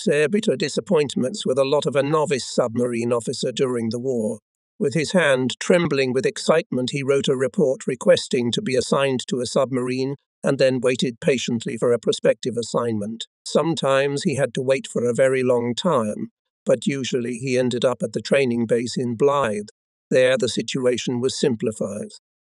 Their bitter disappointments with a lot of a novice submarine officer during the war. With his hand trembling with excitement, he wrote a report requesting to be assigned to a submarine and then waited patiently for a prospective assignment. Sometimes he had to wait for a very long time, but usually he ended up at the training base in Blythe. There the situation was simplified.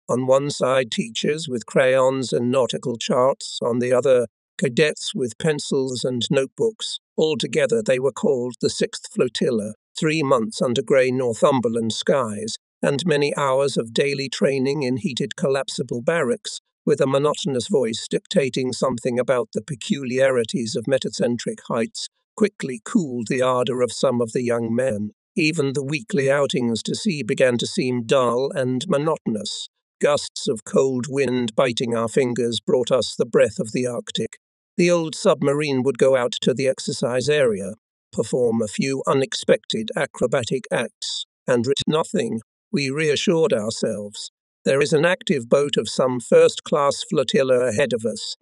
On one side, teachers with crayons and nautical charts, on the other, cadets with pencils and notebooks. Altogether, they were called the 6th Flotilla. 3 months under grey Northumberland skies, and many hours of daily training in heated collapsible barracks, with a monotonous voice dictating something about the peculiarities of metacentric heights, quickly cooled the ardour of some of the young men. Even the weekly outings to sea began to seem dull and monotonous. Gusts of cold wind biting our fingers brought us the breath of the Arctic. The old submarine would go out to the exercise area, perform a few unexpected acrobatic acts, and risk nothing. We reassured ourselves. There is an active boat of some first-class flotilla ahead of us.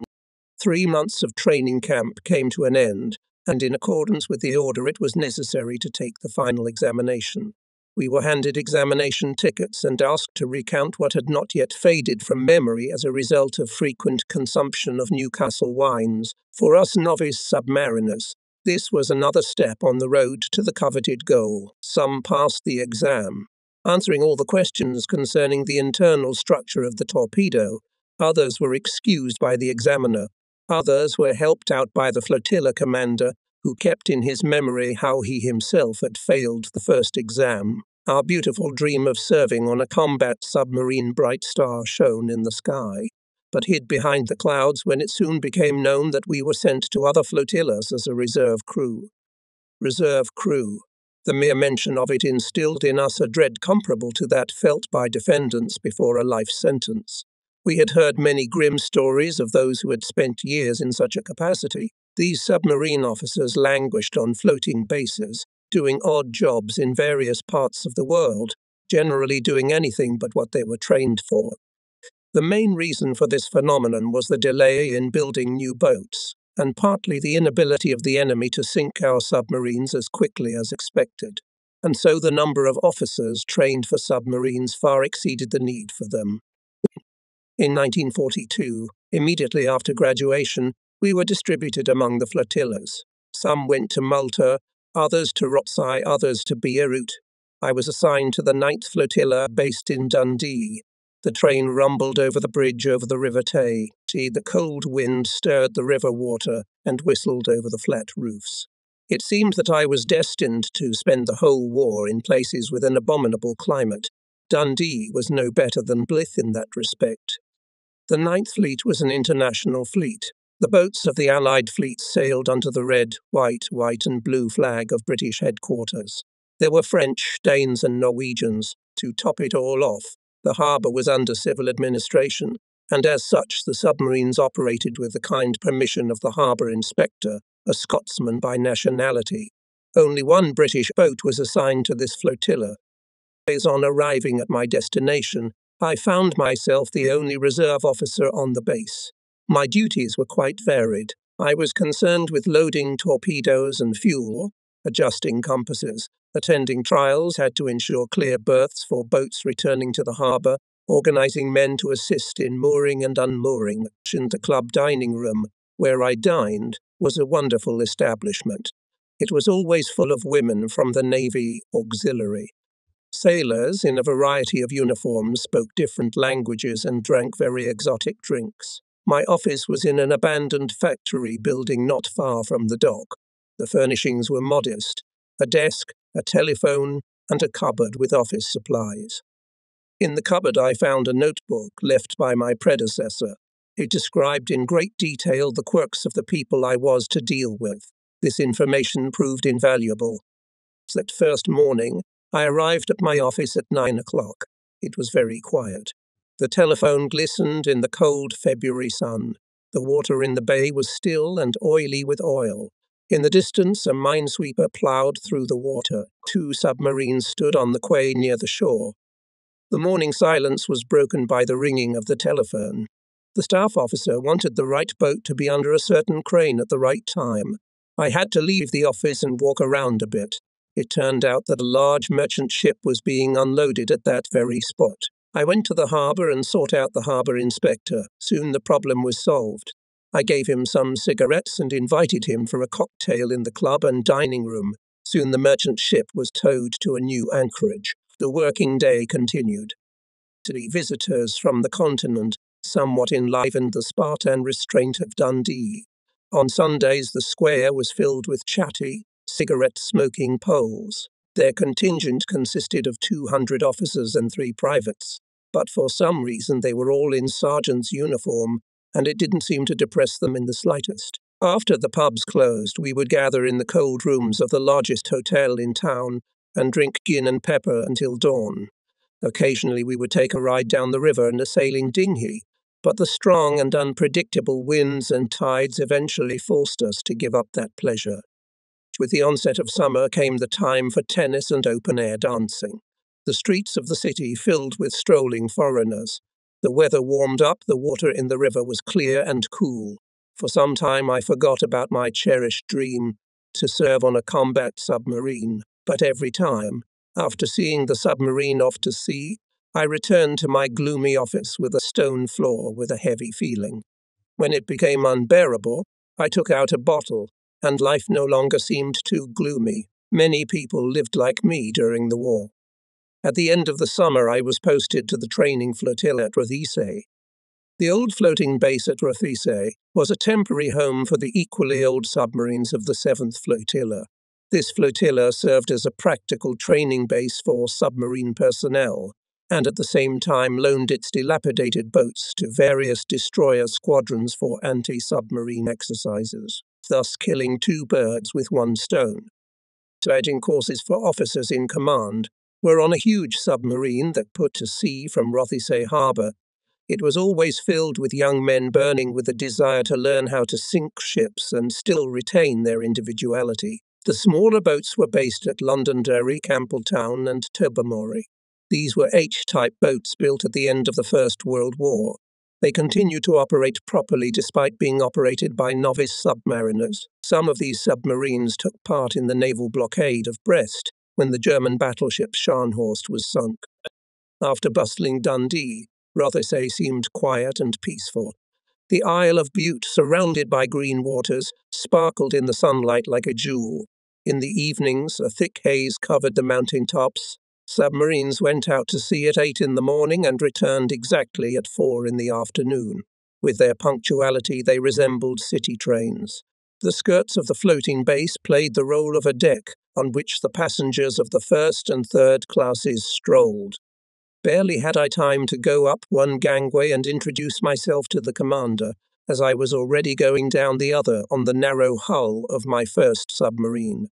3 months of training camp came to an end, and in accordance with the order it was necessary to take the final examination. We were handed examination tickets and asked to recount what had not yet faded from memory as a result of frequent consumption of Newcastle wines. For us novice submariners, this was another step on the road to the coveted goal. Some passed the exam, answering all the questions concerning the internal structure of the torpedo. Others were excused by the examiner. Others were helped out by the flotilla commander, who kept in his memory how he himself had failed the first exam. Our beautiful dream of serving on a combat submarine bright star shone in the sky, but hid behind the clouds when it soon became known that we were sent to other flotillas as a reserve crew. Reserve crew. The mere mention of it instilled in us a dread comparable to that felt by defendants before a life sentence. We had heard many grim stories of those who had spent years in such a capacity. These submarine officers languished on floating bases, doing odd jobs in various parts of the world, generally doing anything but what they were trained for. The main reason for this phenomenon was the delay in building new boats, and partly the inability of the enemy to sink our submarines as quickly as expected, and so the number of officers trained for submarines far exceeded the need for them. In 1942, immediately after graduation, we were distributed among the flotillas. Some went to Malta, others to Rothsay, others to Beirut. I was assigned to the 9th Flotilla based in Dundee. The train rumbled over the bridge over the River Tay. The cold wind stirred the river water and whistled over the flat roofs. It seemed that I was destined to spend the whole war in places with an abominable climate. Dundee was no better than Blyth in that respect. The 9th Fleet was an international fleet. The boats of the Allied fleets sailed under the red, white and blue flag of British headquarters. There were French, Danes and Norwegians. To top it all off, the harbour was under civil administration, and as such the submarines operated with the kind permission of the harbour inspector, a Scotsman by nationality. Only one British boat was assigned to this flotilla. On arriving at my destination, I found myself the only reserve officer on the base. My duties were quite varied. I was concerned with loading torpedoes and fuel, adjusting compasses, attending trials, had to ensure clear berths for boats returning to the harbour, organising men to assist in mooring and unmooring. In the club dining room, where I dined, was a wonderful establishment. It was always full of women from the Navy Auxiliary. Sailors in a variety of uniforms spoke different languages and drank very exotic drinks. My office was in an abandoned factory building not far from the dock. The furnishings were modest: a desk, a telephone, and a cupboard with office supplies. In the cupboard I found a notebook left by my predecessor. It described in great detail the quirks of the people I was to deal with. This information proved invaluable. That first morning, I arrived at my office at 9 o'clock. It was very quiet. The telephone glistened in the cold February sun. The water in the bay was still and oily with oil. In the distance, a minesweeper ploughed through the water. 2 submarines stood on the quay near the shore. The morning silence was broken by the ringing of the telephone. The staff officer wanted the right boat to be under a certain crane at the right time. I had to leave the office and walk around a bit. It turned out that a large merchant ship was being unloaded at that very spot. I went to the harbour and sought out the harbour inspector. Soon the problem was solved. I gave him some cigarettes and invited him for a cocktail in the club and dining room. Soon the merchant ship was towed to a new anchorage. The working day continued. The visitors from the continent somewhat enlivened the Spartan restraint of Dundee. On Sundays the square was filled with chatty, cigarette-smoking Poles. Their contingent consisted of 200 officers and 3 privates, but for some reason they were all in sergeant's uniform, and it didn't seem to depress them in the slightest. After the pubs closed, we would gather in the cold rooms of the largest hotel in town and drink gin and pepper until dawn. Occasionally we would take a ride down the river in a sailing dinghy, but the strong and unpredictable winds and tides eventually forced us to give up that pleasure. With the onset of summer came the time for tennis and open-air dancing. The streets of the city filled with strolling foreigners. The weather warmed up, the water in the river was clear and cool. For some time I forgot about my cherished dream to serve on a combat submarine, but every time, after seeing the submarine off to sea, I returned to my gloomy office with a stone floor with a heavy feeling. When it became unbearable, I took out a bottle, and life no longer seemed too gloomy. Many people lived like me during the war. At the end of the summer, I was posted to the training flotilla at Rothesay. The old floating base at Rothesay was a temporary home for the equally old submarines of the 7th Flotilla. This flotilla served as a practical training base for submarine personnel, and at the same time loaned its dilapidated boats to various destroyer squadrons for anti-submarine exercises, thus killing 2 birds with 1 stone. Staging courses for officers in command were on a huge submarine that put to sea from Rothesay Harbour. It was always filled with young men burning with a desire to learn how to sink ships and still retain their individuality. The smaller boats were based at Londonderry, Campbelltown, and Tobermory. These were H-type boats built at the end of the First World War. They continued to operate properly despite being operated by novice submariners. Some of these submarines took part in the naval blockade of Brest when the German battleship Scharnhorst was sunk. After bustling Dundee, Rothesay seemed quiet and peaceful. The Isle of Bute, surrounded by green waters, sparkled in the sunlight like a jewel. In the evenings, a thick haze covered the mountain tops. Submarines went out to sea at 8 in the morning and returned exactly at 4 in the afternoon. With their punctuality, they resembled city trains. The skirts of the floating base played the role of a deck on which the passengers of the first and third classes strolled. Barely had I time to go up one gangway and introduce myself to the commander, as I was already going down the other on the narrow hull of my first submarine.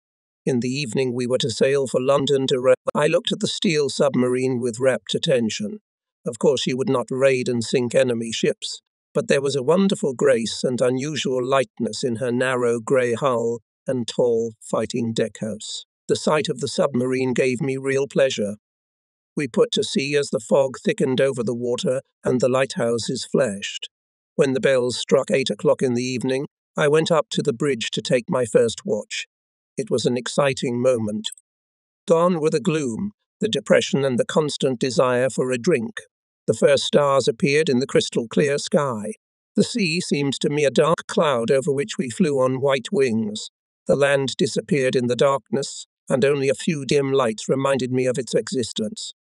In the evening we were to sail for London to I looked at the steel submarine with rapt attention. Of course she would not raid and sink enemy ships, but there was a wonderful grace and unusual lightness in her narrow grey hull and tall fighting deckhouse. The sight of the submarine gave me real pleasure. We put to sea as the fog thickened over the water and the lighthouses flashed. When the bells struck 8 o'clock in the evening, I went up to the bridge to take my first watch. It was an exciting moment. Gone were the gloom, the depression, and the constant desire for a drink. The first stars appeared in the crystal clear sky. The sea seemed to me a dark cloud over which we flew on white wings. The land disappeared in the darkness, and only a few dim lights reminded me of its existence.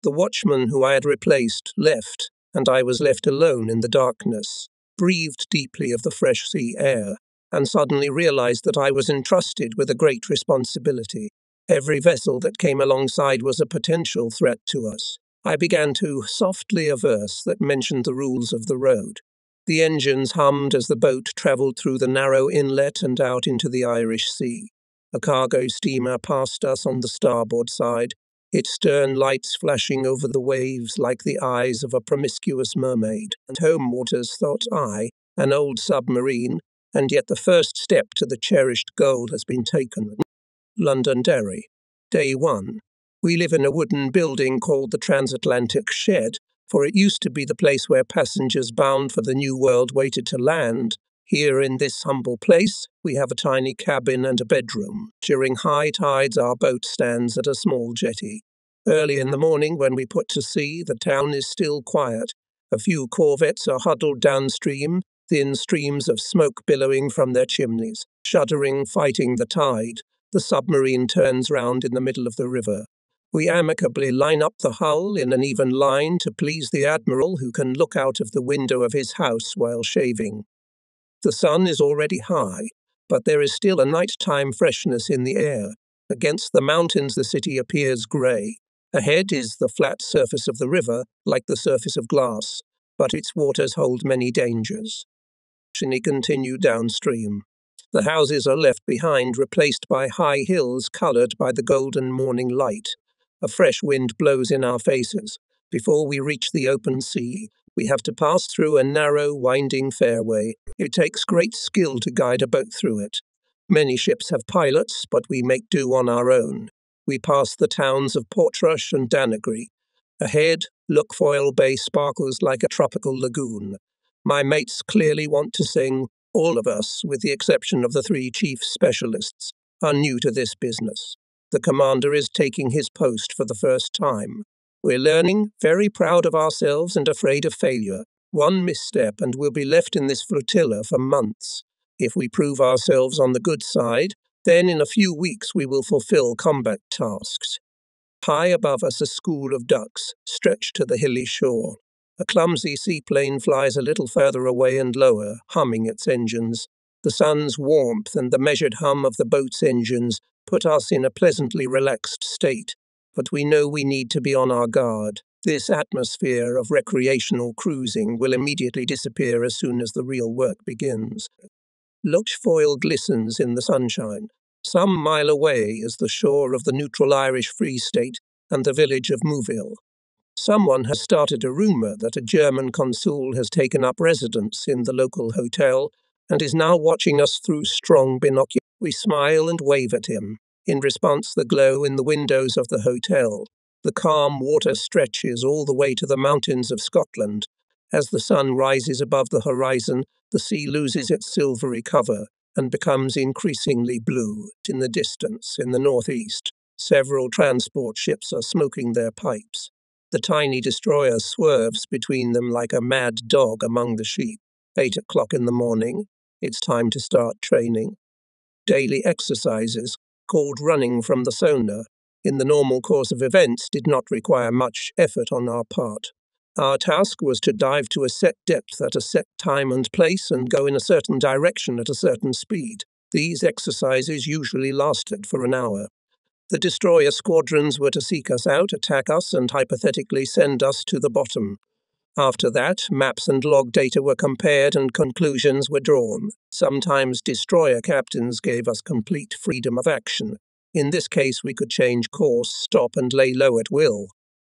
The watchman who I had replaced left, and I was left alone in the darkness, breathed deeply of the fresh sea air, and suddenly realized that I was entrusted with a great responsibility. Every vessel that came alongside was a potential threat to us. I began to softly a verse that mentioned the rules of the road. The engines hummed as the boat travelled through the narrow inlet and out into the Irish Sea. A cargo steamer passed us on the starboard side, its stern lights flashing over the waves like the eyes of a promiscuous mermaid. And home waters, thought I, an old submarine, and yet the first step to the cherished goal has been taken. Londonderry. Day 1. We live in a wooden building called the Transatlantic Shed, for it used to be the place where passengers bound for the New World waited to land, Here in this humble place, we have a tiny cabin and a bedroom. During high tides, our boat stands at a small jetty. Early in the morning, when we put to sea, the town is still quiet. A few corvettes are huddled downstream, thin streams of smoke billowing from their chimneys. Shuddering, fighting the tide, the submarine turns round in the middle of the river. We amicably line up the hull in an even line to please the admiral, who can look out of the window of his house while shaving. The sun is already high, but there is still a nighttime freshness in the air. Against the mountains the city appears grey. Ahead is the flat surface of the river, like the surface of glass, but its waters hold many dangers. We continue downstream. The houses are left behind, replaced by high hills coloured by the golden morning light. A fresh wind blows in our faces. Before we reach the open sea, we have to pass through a narrow, winding fairway. It takes great skill to guide a boat through it. Many ships have pilots, but we make do on our own. We pass the towns of Portrush and Danagry. Ahead, Lookfoyle Bay sparkles like a tropical lagoon. My mates clearly want to sing. All of us, with the exception of the 3 chief specialists, are new to this business. The commander is taking his post for the first time. We're learning, very proud of ourselves and afraid of failure. One misstep and we'll be left in this flotilla for months. If we prove ourselves on the good side, then in a few weeks we will fulfill combat tasks. High above us a school of ducks, stretched to the hilly shore. A clumsy seaplane flies a little further away and lower, humming its engines. The sun's warmth and the measured hum of the boat's engines put us in a pleasantly relaxed state, but we know we need to be on our guard. This atmosphere of recreational cruising will immediately disappear as soon as the real work begins. Lochfoyle glistens in the sunshine. Some mile away is the shore of the neutral Irish Free State and the village of Mouville. Someone has started a rumour that a German consul has taken up residence in the local hotel and is now watching us through strong binoculars. We smile and wave at him. In response, the glow in the windows of the hotel. The calm water stretches all the way to the mountains of Scotland. As the sun rises above the horizon, the sea loses its silvery cover and becomes increasingly blue. In the distance, in the northeast, several transport ships are smoking their pipes. The tiny destroyer swerves between them like a mad dog among the sheep. 8 o'clock in the morning. It's time to start training. Daily exercises, called running from the sonar, in the normal course of events did not require much effort on our part. Our task was to dive to a set depth at a set time and place and go in a certain direction at a certain speed. These exercises usually lasted for an hour. The destroyer squadrons were to seek us out, attack us, and hypothetically send us to the bottom. After that, maps and log data were compared and conclusions were drawn. Sometimes destroyer captains gave us complete freedom of action. In this case, we could change course, stop, and lay low at will.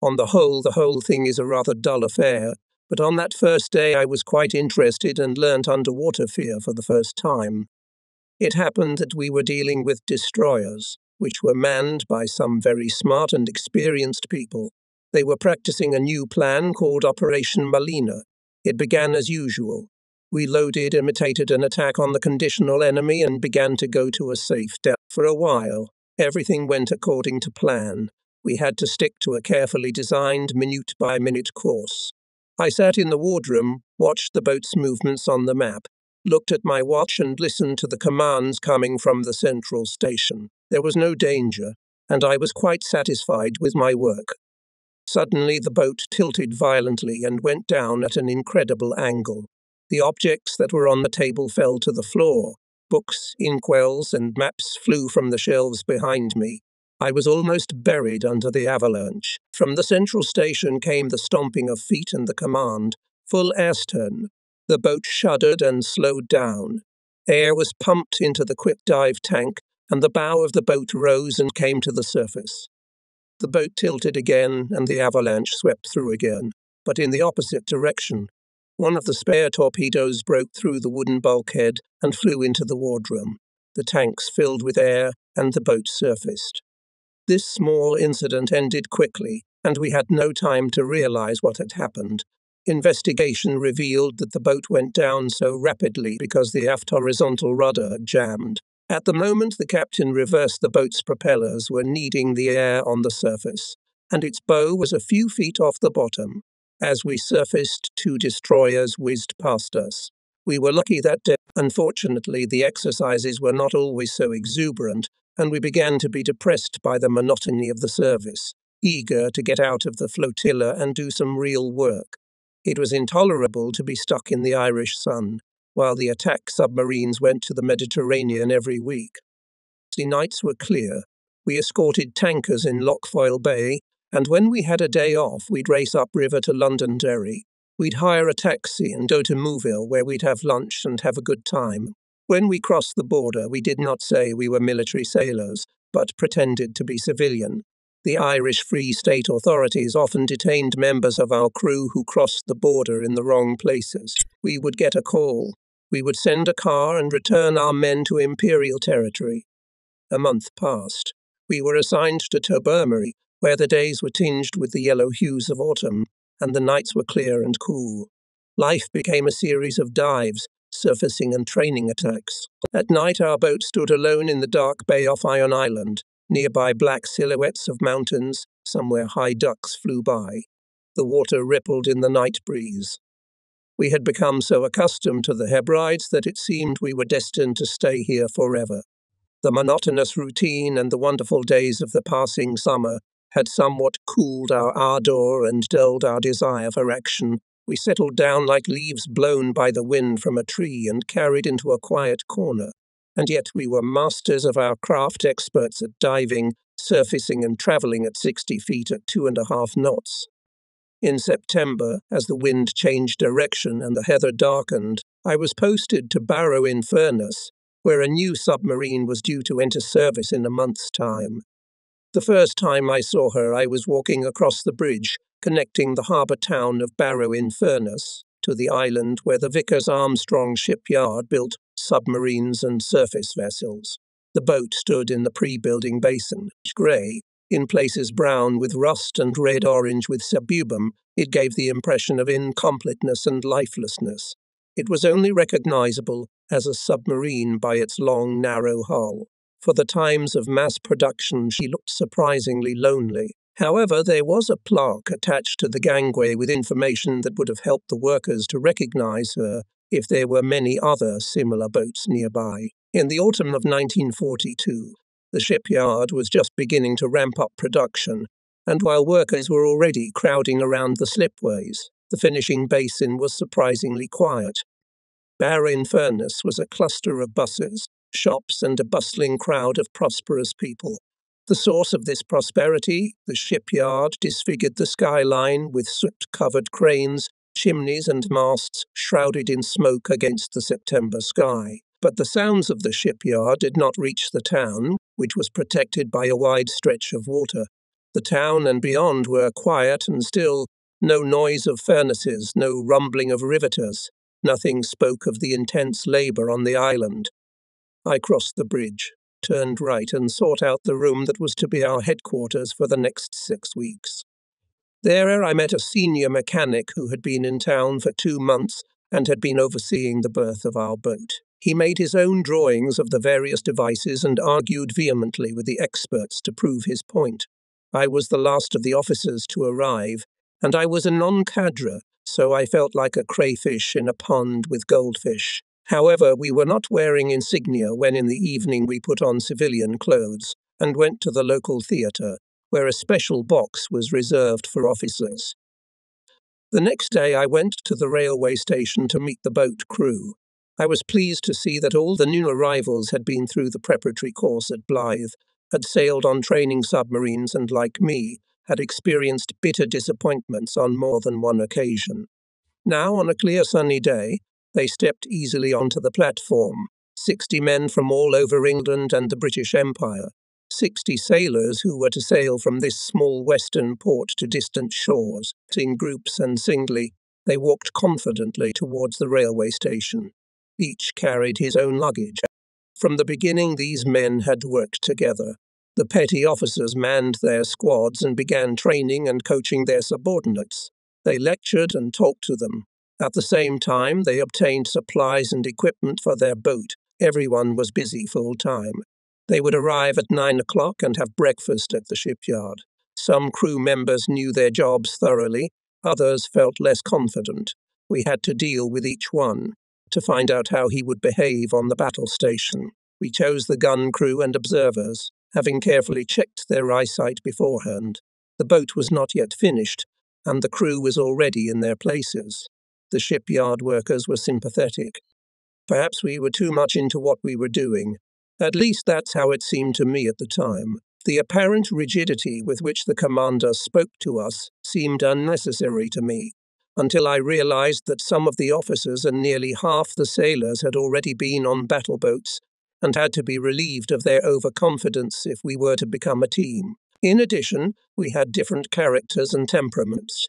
On the whole thing is a rather dull affair, but on that first day I was quite interested and learnt underwater fear for the first time. It happened that we were dealing with destroyers, which were manned by some very smart and experienced people. They were practicing a new plan called Operation Malina. It began as usual. We loaded, imitated an attack on the conditional enemy and began to go to a safe depth. For a while, everything went according to plan. We had to stick to a carefully designed minute-by-minute course. I sat in the wardroom, watched the boat's movements on the map, looked at my watch and listened to the commands coming from the central station. There was no danger, and I was quite satisfied with my work. Suddenly the boat tilted violently and went down at an incredible angle. The objects that were on the table fell to the floor. Books, inkwells, and maps flew from the shelves behind me. I was almost buried under the avalanche. From the central station came the stomping of feet and the command, "Full astern." The boat shuddered and slowed down. Air was pumped into the quick-dive tank, and the bow of the boat rose and came to the surface. The boat tilted again, and the avalanche swept through again, but in the opposite direction. One of the spare torpedoes broke through the wooden bulkhead and flew into the wardroom. The tanks filled with air, and the boat surfaced. This small incident ended quickly, and we had no time to realize what had happened. Investigation revealed that the boat went down so rapidly because the aft horizontal rudder had jammed. At the moment the captain reversed, the boat's propellers were kneading the air on the surface, and its bow was a few feet off the bottom. As we surfaced, 2 destroyers whizzed past us. We were lucky that day. Unfortunately, the exercises were not always so exuberant, and we began to be depressed by the monotony of the service, eager to get out of the flotilla and do some real work. It was intolerable to be stuck in the Irish sun, while the attack submarines went to the Mediterranean every week. The nights were clear. We escorted tankers in Lockfoyle Bay, and when we had a day off, we'd race upriver to Londonderry. We'd hire a taxi and go to Mouville, where we'd have lunch and have a good time. When we crossed the border, we did not say we were military sailors, but pretended to be civilian. The Irish Free State authorities often detained members of our crew who crossed the border in the wrong places. We would get a call. We would send a car and return our men to Imperial territory. A month passed. We were assigned to Tobermory, where the days were tinged with the yellow hues of autumn, and the nights were clear and cool. Life became a series of dives, surfacing and training attacks. At night our boat stood alone in the dark bay off Iron Island. Nearby black silhouettes of mountains, somewhere high ducks flew by. The water rippled in the night breeze. We had become so accustomed to the Hebrides that it seemed we were destined to stay here forever. The monotonous routine and the wonderful days of the passing summer had somewhat cooled our ardor and dulled our desire for action. We settled down like leaves blown by the wind from a tree and carried into a quiet corner. And yet we were masters of our craft, experts at diving, surfacing and travelling at 60 feet at 2.5 knots. In September, as the wind changed direction and the heather darkened, I was posted to Barrow-in-Furness, where a new submarine was due to enter service in a month's time. The first time I saw her, I was walking across the bridge, connecting the harbour town of Barrow-in-Furness to the island where the Vickers Armstrong shipyard built submarines and surface vessels. The boat stood in the pre-building basin, grey, in places brown with rust and red-orange with sebubum. It gave the impression of incompleteness and lifelessness. It was only recognisable as a submarine by its long, narrow hull. For the times of mass production, she looked surprisingly lonely. However, there was a plaque attached to the gangway with information that would have helped the workers to recognise her if there were many other similar boats nearby. In the autumn of 1942, the shipyard was just beginning to ramp up production, and while workers were already crowding around the slipways, the finishing basin was surprisingly quiet. Barrow-in-Furness was a cluster of buses, shops, and a bustling crowd of prosperous people. The source of this prosperity, the shipyard, disfigured the skyline with soot-covered cranes, chimneys and masts shrouded in smoke against the September sky. But the sounds of the shipyard did not reach the town, which was protected by a wide stretch of water. The town and beyond were quiet and still, no noise of furnaces, no rumbling of riveters. Nothing spoke of the intense labour on the island. I crossed the bridge, turned right, and sought out the room that was to be our headquarters for the next 6 weeks. There I met a senior mechanic who had been in town for 2 months and had been overseeing the berth of our boat. He made his own drawings of the various devices and argued vehemently with the experts to prove his point. I was the last of the officers to arrive, and I was a non-cadre, so I felt like a crayfish in a pond with goldfish. However, we were not wearing insignia when in the evening we put on civilian clothes and went to the local theatre, where a special box was reserved for officers. The next day I went to the railway station to meet the boat crew. I was pleased to see that all the new arrivals had been through the preparatory course at Blyth, had sailed on training submarines and, like me, had experienced bitter disappointments on more than one occasion. Now, on a clear sunny day, they stepped easily onto the platform, 60 men from all over England and the British Empire, 60 sailors who were to sail from this small western port to distant shores. In groups and singly, they walked confidently towards the railway station. Each carried his own luggage. From the beginning, these men had worked together. The petty officers manned their squads and began training and coaching their subordinates. They lectured and talked to them. At the same time, they obtained supplies and equipment for their boat. Everyone was busy full time. They would arrive at 9 o'clock and have breakfast at the shipyard. Some crew members knew their jobs thoroughly, others felt less confident. We had to deal with each one to find out how he would behave on the battle station. We chose the gun crew and observers, having carefully checked their eyesight beforehand. The boat was not yet finished, and the crew was already in their places. The shipyard workers were sympathetic. Perhaps we were too much into what we were doing. At least that's how it seemed to me at the time. The apparent rigidity with which the commander spoke to us seemed unnecessary to me, until I realized that some of the officers and nearly half the sailors had already been on battle boats and had to be relieved of their overconfidence if we were to become a team. In addition, we had different characters and temperaments.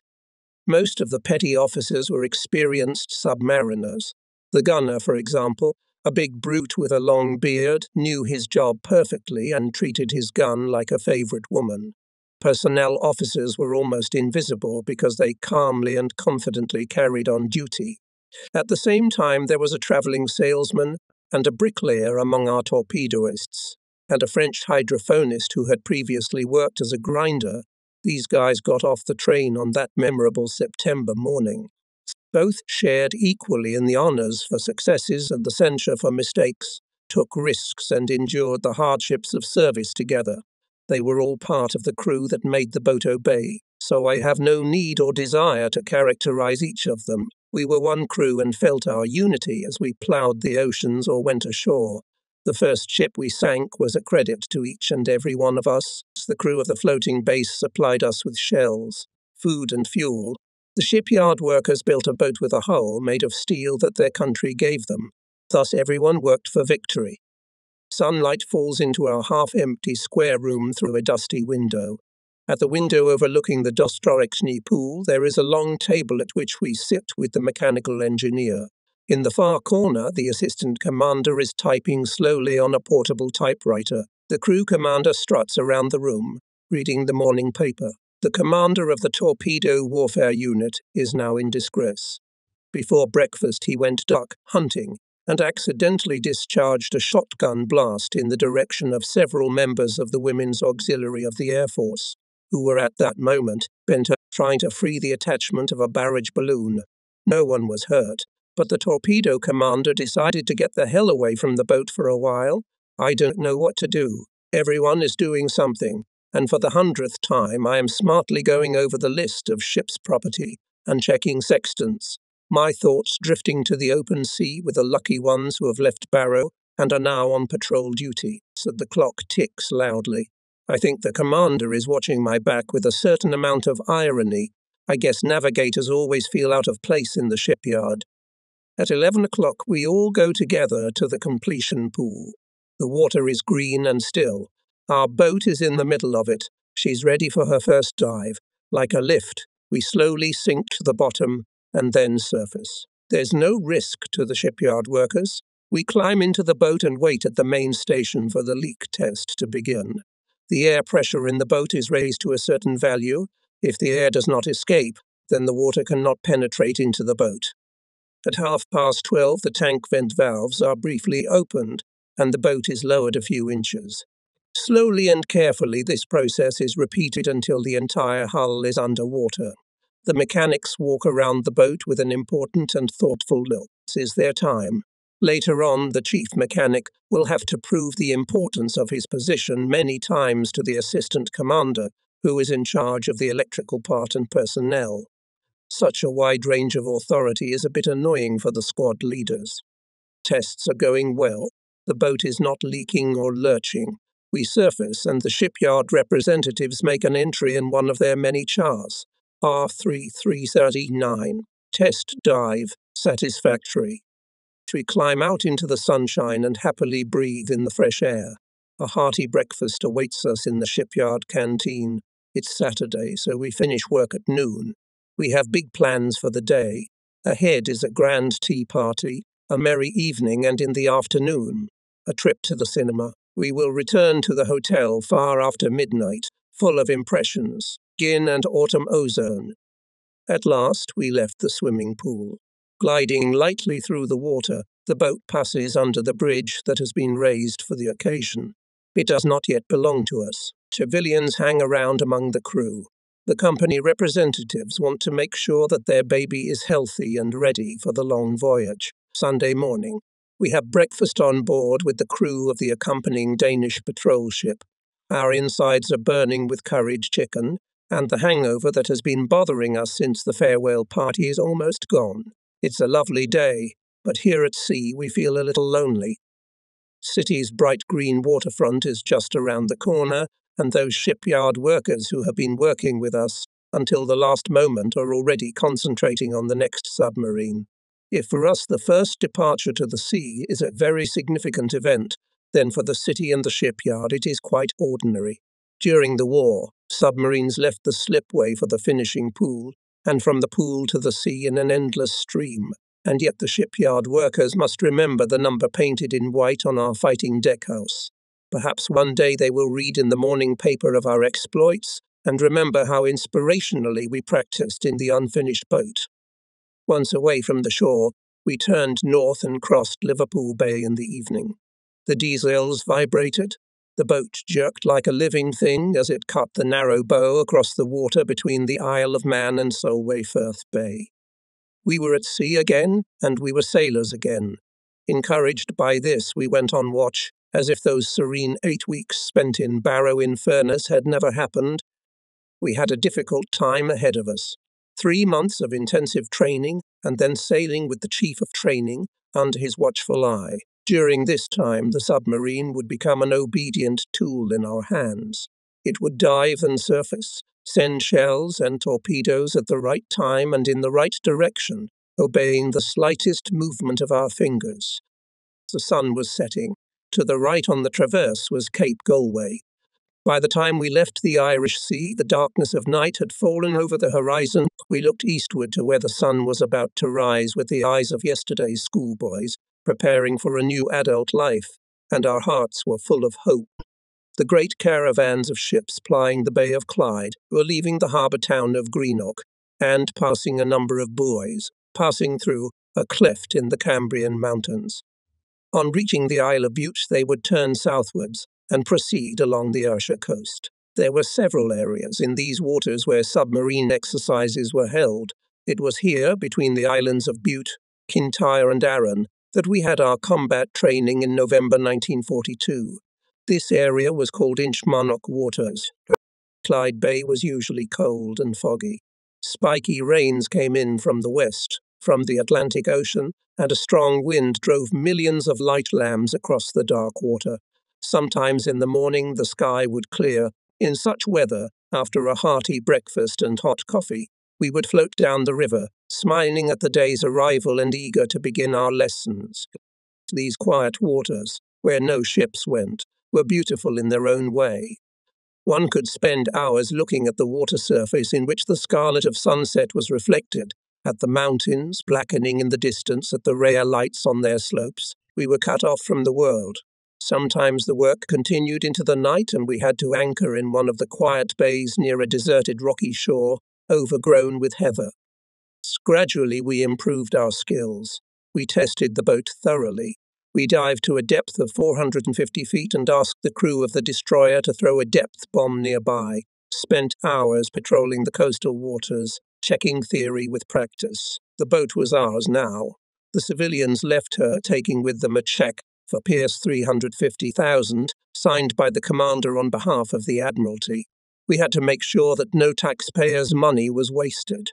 Most of the petty officers were experienced submariners. The gunner, for example, a big brute with a long beard, knew his job perfectly and treated his gun like a favorite woman. Personnel officers were almost invisible because they calmly and confidently carried on duty. At the same time, there was a traveling salesman and a bricklayer among our torpedoists, and a French hydrophonist who had previously worked as a grinder. These guys got off the train on that memorable September morning. Both shared equally in the honors for successes and the censure for mistakes, took risks and endured the hardships of service together. They were all part of the crew that made the boat obey, so I have no need or desire to characterize each of them. We were one crew and felt our unity as we ploughed the oceans or went ashore. The first ship we sank was a credit to each and every one of us. The crew of the floating base supplied us with shells, food and fuel. The shipyard workers built a boat with a hull made of steel that their country gave them. Thus everyone worked for victory. Sunlight falls into our half-empty square room through a dusty window. At the window overlooking the Dostorechny pool, there is a long table at which we sit with the mechanical engineer. In the far corner, the assistant commander is typing slowly on a portable typewriter. The crew commander struts around the room, reading the morning paper. The commander of the torpedo warfare unit is now in disgrace. Before breakfast, he went duck hunting and accidentally discharged a shotgun blast in the direction of several members of the Women's Auxiliary of the Air Force, who were at that moment bent on trying to free the attachment of a barrage balloon. No one was hurt, but the torpedo commander decided to get the hell away from the boat for a while. I don't know what to do. Everyone is doing something, and for the 100th time I am smartly going over the list of ship's property and checking sextants. My thoughts drifting to the open sea with the lucky ones who have left Barrow and are now on patrol duty, so the clock ticks loudly. I think the commander is watching my back with a certain amount of irony. I guess navigators always feel out of place in the shipyard. At 11 o'clock, we all go together to the completion pool. The water is green and still. Our boat is in the middle of it. She's ready for her first dive. Like a lift, we slowly sink to the bottom and then surface. There's no risk to the shipyard workers. We climb into the boat and wait at the main station for the leak test to begin. The air pressure in the boat is raised to a certain value. If the air does not escape, then the water cannot penetrate into the boat. At 12:30, the tank vent valves are briefly opened, and the boat is lowered a few inches. Slowly and carefully, this process is repeated until the entire hull is underwater. The mechanics walk around the boat with an important and thoughtful look. This is their time. Later on, the chief mechanic will have to prove the importance of his position many times to the assistant commander, who is in charge of the electrical part and personnel. Such a wide range of authority is a bit annoying for the squad leaders. Tests are going well. The boat is not leaking or lurching. We surface, and the shipyard representatives make an entry in one of their many charts. R3339. Test dive. Satisfactory. We climb out into the sunshine and happily breathe in the fresh air. A hearty breakfast awaits us in the shipyard canteen. It's Saturday, so we finish work at noon. We have big plans for the day. Ahead is a grand tea party, a merry evening, and in the afternoon, a trip to the cinema. We will return to the hotel far after midnight, full of impressions. Gin and autumn ozone. At last we left the swimming pool. Gliding lightly through the water, the boat passes under the bridge that has been raised for the occasion. It does not yet belong to us. Civilians hang around among the crew. The company representatives want to make sure that their baby is healthy and ready for the long voyage. Sunday morning, we have breakfast on board with the crew of the accompanying Danish patrol ship. Our insides are burning with curried chicken, and the hangover that has been bothering us since the farewell party is almost gone. It's a lovely day, but here at sea we feel a little lonely. City's bright green waterfront is just around the corner, and those shipyard workers who have been working with us until the last moment are already concentrating on the next submarine. If for us the first departure to the sea is a very significant event, then for the city and the shipyard it is quite ordinary. During the war, submarines left the slipway for the finishing pool, and from the pool to the sea in an endless stream. And yet the shipyard workers must remember the number painted in white on our fighting deckhouse. Perhaps one day they will read in the morning paper of our exploits and remember how inspirationally we practiced in the unfinished boat. Once away from the shore, we turned north and crossed Liverpool Bay in the evening. The diesels vibrated. The boat jerked like a living thing as it cut the narrow bow across the water between the Isle of Man and Solway Firth Bay. We were at sea again, and we were sailors again. Encouraged by this, we went on watch, as if those serene 8 weeks spent in Barrow-in-Furness had never happened. We had a difficult time ahead of us. 3 months of intensive training, and then sailing with the Chief of Training under his watchful eye. During this time, the submarine would become an obedient tool in our hands. It would dive and surface, send shells and torpedoes at the right time and in the right direction, obeying the slightest movement of our fingers. The sun was setting. To the right on the traverse was Cape Galway. By the time we left the Irish Sea, the darkness of night had fallen over the horizon. We looked eastward to where the sun was about to rise with the eyes of yesterday's schoolboys, preparing for a new adult life, and our hearts were full of hope. The great caravans of ships plying the Bay of Clyde were leaving the harbour town of Greenock and passing a number of buoys, passing through a cleft in the Cambrian mountains. On reaching the Isle of Bute, they would turn southwards and proceed along the Ayrshire coast. There were several areas in these waters where submarine exercises were held. It was here, between the islands of Bute, Kintyre and Arran, that we had our combat training in November 1942. This area was called Inchmarnock Waters. Clyde Bay was usually cold and foggy. Spiky rains came in from the west, from the Atlantic Ocean, and a strong wind drove millions of light lambs across the dark water. Sometimes in the morning the sky would clear. In such weather, after a hearty breakfast and hot coffee, we would float down the river, smiling at the day's arrival and eager to begin our lessons. These quiet waters, where no ships went, were beautiful in their own way. One could spend hours looking at the water surface in which the scarlet of sunset was reflected, at the mountains blackening in the distance at the rare lights on their slopes. We were cut off from the world. Sometimes the work continued into the night and we had to anchor in one of the quiet bays near a deserted rocky shore, overgrown with heather. Gradually we improved our skills. We tested the boat thoroughly. We dived to a depth of 450 feet and asked the crew of the destroyer to throw a depth bomb nearby. Spent hours patrolling the coastal waters, checking theory with practice. The boat was ours now. The civilians left her, taking with them a cheque for Pierce $350,000, signed by the commander on behalf of the Admiralty. We had to make sure that no taxpayers' money was wasted.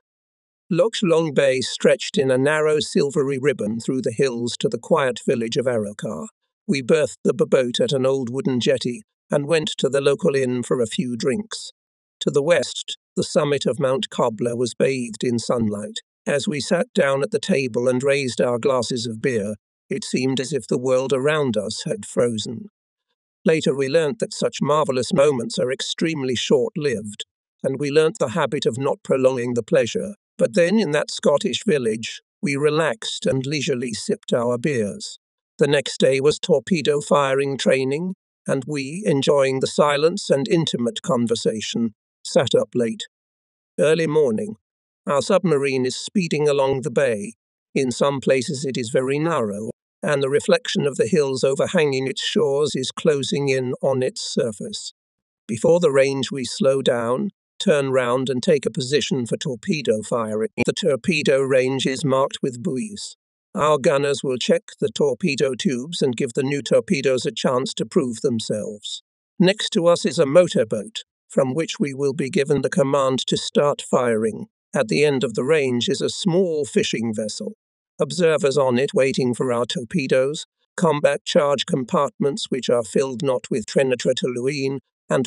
Loch Long Bay stretched in a narrow silvery ribbon through the hills to the quiet village of Arrochar. We berthed the boat at an old wooden jetty and went to the local inn for a few drinks. To the west, the summit of Mount Cobbler was bathed in sunlight. As we sat down at the table and raised our glasses of beer, it seemed as if the world around us had frozen. Later we learnt that such marvellous moments are extremely short-lived, and we learnt the habit of not prolonging the pleasure. But then, in that Scottish village, we relaxed and leisurely sipped our beers. The next day was torpedo firing training, and we, enjoying the silence and intimate conversation, sat up late. Early morning. Our submarine is speeding along the bay. In some places it is very narrow, and the reflection of the hills overhanging its shores is closing in on its surface. Before the range we slow down, turn round and take a position for torpedo firing. The torpedo range is marked with buoys. Our gunners will check the torpedo tubes and give the new torpedoes a chance to prove themselves. Next to us is a motorboat, from which we will be given the command to start firing. At the end of the range is a small fishing vessel. Observers on it waiting for our torpedoes, combat charge compartments which are filled not with trinitrotoluene, and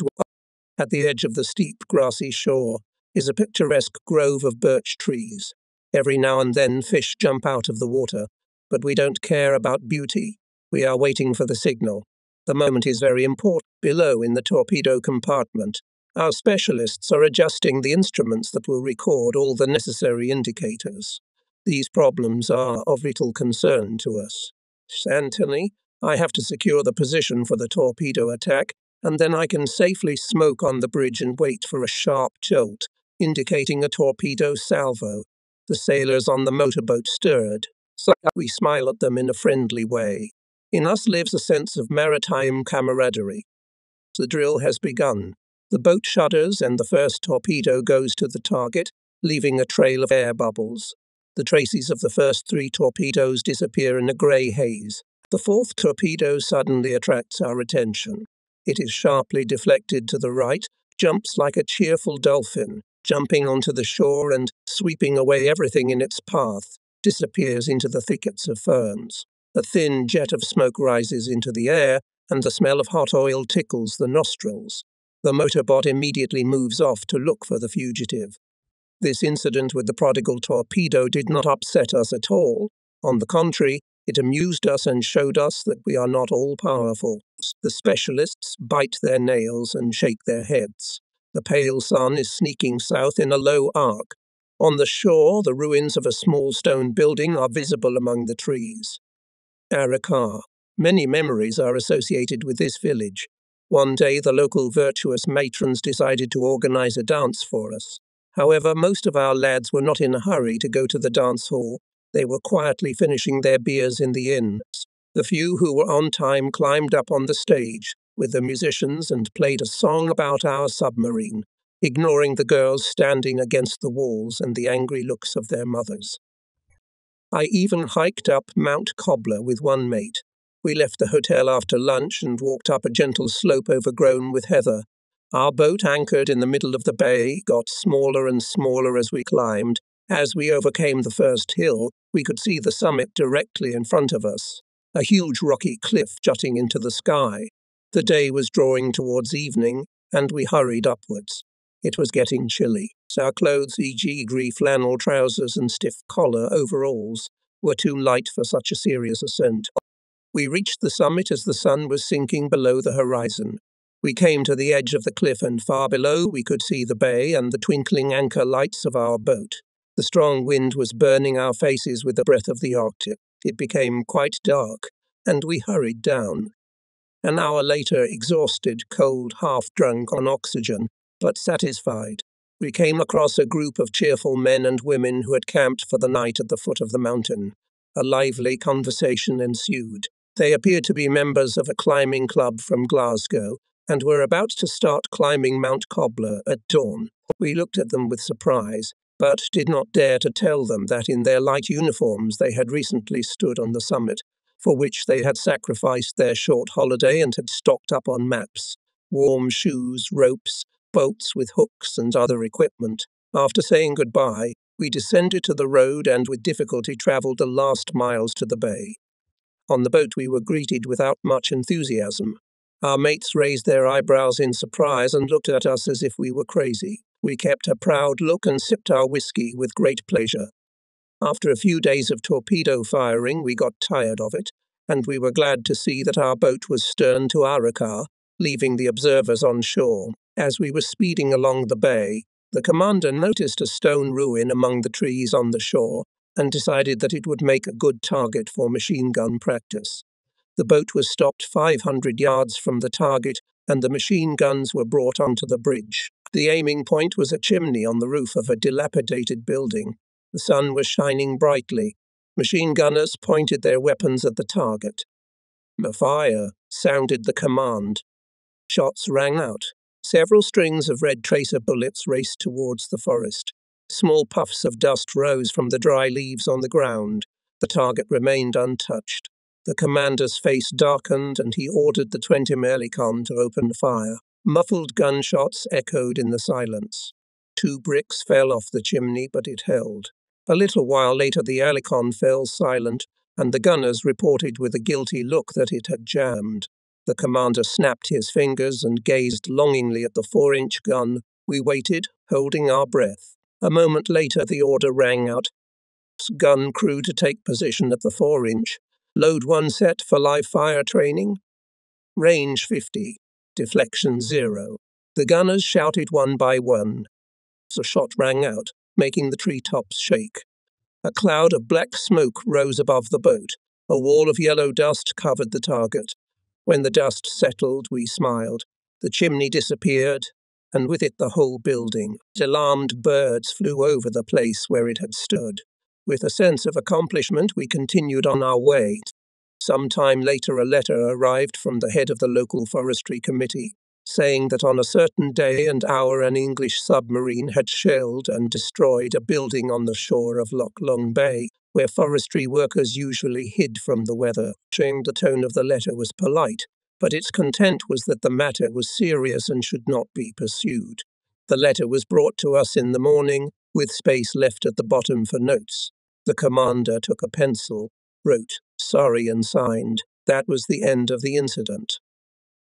at the edge of the steep grassy shore is a picturesque grove of birch trees. Every now and then fish jump out of the water, but we don't care about beauty. We are waiting for the signal. The moment is very important. Below in the torpedo compartment, our specialists are adjusting the instruments that will record all the necessary indicators. These problems are of vital concern to us. Anthony, I have to secure the position for the torpedo attack, and then I can safely smoke on the bridge and wait for a sharp jolt, indicating a torpedo salvo. The sailors on the motorboat stirred, so we smile at them in a friendly way. In us lives a sense of maritime camaraderie. The drill has begun. The boat shudders and the first torpedo goes to the target, leaving a trail of air bubbles. The traces of the first 3 torpedoes disappear in a grey haze. The 4th torpedo suddenly attracts our attention. It is sharply deflected to the right, jumps like a cheerful dolphin, jumping onto the shore and, sweeping away everything in its path, disappears into the thickets of ferns. A thin jet of smoke rises into the air, and the smell of hot oil tickles the nostrils. The motorbot immediately moves off to look for the fugitive. This incident with the prodigal torpedo did not upset us at all. On the contrary, it amused us and showed us that we are not all-powerful. The specialists bite their nails and shake their heads. The pale sun is sneaking south in a low arc. On the shore, the ruins of a small stone building are visible among the trees. Arakar. Many memories are associated with this village. One day, the local virtuous matrons decided to organize a dance for us. However, most of our lads were not in a hurry to go to the dance hall. They were quietly finishing their beers in the inns. The few who were on time climbed up on the stage with the musicians and played a song about our submarine, ignoring the girls standing against the walls and the angry looks of their mothers. I even hiked up Mount Cobbler with one mate. We left the hotel after lunch and walked up a gentle slope overgrown with heather. Our boat, anchored in the middle of the bay, got smaller and smaller as we climbed. As we overcame the first hill, we could see the summit directly in front of us, a huge rocky cliff jutting into the sky. The day was drawing towards evening, and we hurried upwards. It was getting chilly. Our clothes, e.g. grey flannel trousers and stiff collar overalls, were too light for such a serious ascent. We reached the summit as the sun was sinking below the horizon. We came to the edge of the cliff, and far below we could see the bay and the twinkling anchor lights of our boat. The strong wind was burning our faces with the breath of the Arctic. It became quite dark, and we hurried down. An hour later, exhausted, cold, half-drunk on oxygen, but satisfied, we came across a group of cheerful men and women who had camped for the night at the foot of the mountain. A lively conversation ensued. They appeared to be members of a climbing club from Glasgow and were about to start climbing Mount Cobbler at dawn. We looked at them with surprise, but did not dare to tell them that in their light uniforms they had recently stood on the summit, for which they had sacrificed their short holiday and had stocked up on maps, warm shoes, ropes, bolts with hooks and other equipment. After saying goodbye, we descended to the road and with difficulty travelled the last miles to the bay. On the boat we were greeted without much enthusiasm. Our mates raised their eyebrows in surprise and looked at us as if we were crazy. We kept a proud look and sipped our whiskey with great pleasure. After a few days of torpedo firing, we got tired of it, and we were glad to see that our boat was stern to Arakar, leaving the observers on shore. As we were speeding along the bay, the commander noticed a stone ruin among the trees on the shore and decided that it would make a good target for machine gun practice. The boat was stopped 500 yards from the target, and the machine guns were brought onto the bridge. The aiming point was a chimney on the roof of a dilapidated building. The sun was shining brightly. Machine gunners pointed their weapons at the target. "Fire," sounded the command. Shots rang out. Several strings of red tracer bullets raced towards the forest. Small puffs of dust rose from the dry leaves on the ground. The target remained untouched. The commander's face darkened, and he ordered the 20 Merlicon to open fire. Muffled gunshots echoed in the silence. 2 bricks fell off the chimney, but it held. A little while later the Erlikon fell silent, and the gunners reported with a guilty look that it had jammed. The commander snapped his fingers and gazed longingly at the 4-inch gun. We waited, holding our breath. A moment later the order rang out. Gun crew to take position at the 4-inch. Load 1 set for live fire training. Range 50. Deflection 0. The gunners shouted one by one. A shot rang out, making the treetops shake. A cloud of black smoke rose above the boat. A wall of yellow dust covered the target. When the dust settled, we smiled. The chimney disappeared, and with it the whole building. Alarmed birds flew over the place where it had stood. With a sense of accomplishment, we continued on our way. Some time later a letter arrived from the head of the local forestry committee, saying that on a certain day and hour an English submarine had shelled and destroyed a building on the shore of Loch Long Bay, where forestry workers usually hid from the weather. The tone of the letter was polite, but its content was that the matter was serious and should not be pursued. The letter was brought to us in the morning, with space left at the bottom for notes. The commander took a pencil, wrote, "Sorry," and signed. That was the end of the incident.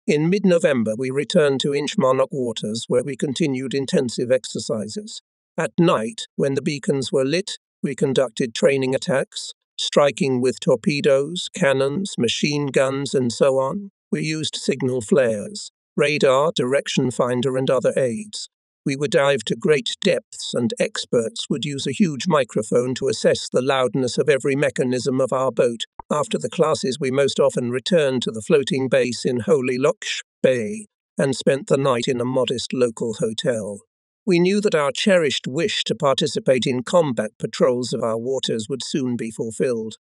In mid-November, we returned to Inchmarnock waters, where we continued intensive exercises. At night, when the beacons were lit, we conducted training attacks, striking with torpedoes, cannons, machine guns, and so on. We used signal flares, radar, direction finder, and other aids. We would dive to great depths, and experts would use a huge microphone to assess the loudness of every mechanism of our boat. After the classes, we most often returned to the floating base in Holy Loch Bay and spent the night in a modest local hotel. We knew that our cherished wish to participate in combat patrols of our waters would soon be fulfilled.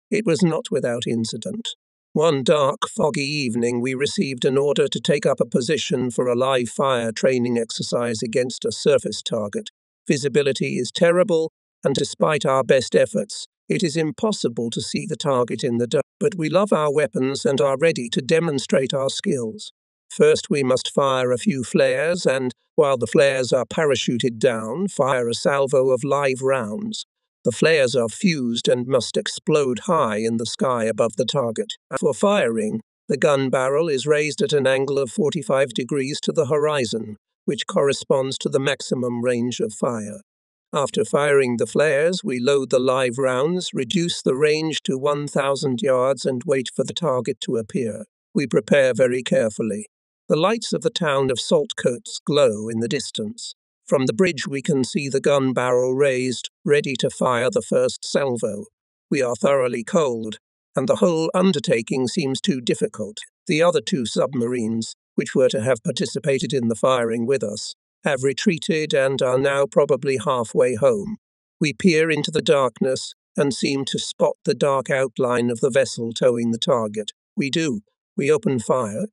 It was not without incident. One dark, foggy evening, we received an order to take up a position for a live fire training exercise against a surface target. Visibility is terrible, and despite our best efforts, it is impossible to see the target in the dark. But we love our weapons and are ready to demonstrate our skills. First, we must fire a few flares, and, while the flares are parachuted down, fire a salvo of live rounds. The flares are fused and must explode high in the sky above the target. For firing, the gun barrel is raised at an angle of 45 degrees to the horizon, which corresponds to the maximum range of fire. After firing the flares, we load the live rounds, reduce the range to 1,000 yards, and wait for the target to appear. We prepare very carefully. The lights of the town of Saltcoats glow in the distance. From the bridge we can see the gun barrel raised, ready to fire the first salvo. We are thoroughly cold, and the whole undertaking seems too difficult. The other 2 submarines, which were to have participated in the firing with us, have retreated and are now probably halfway home. We peer into the darkness and seem to spot the dark outline of the vessel towing the target. We do. We open fire.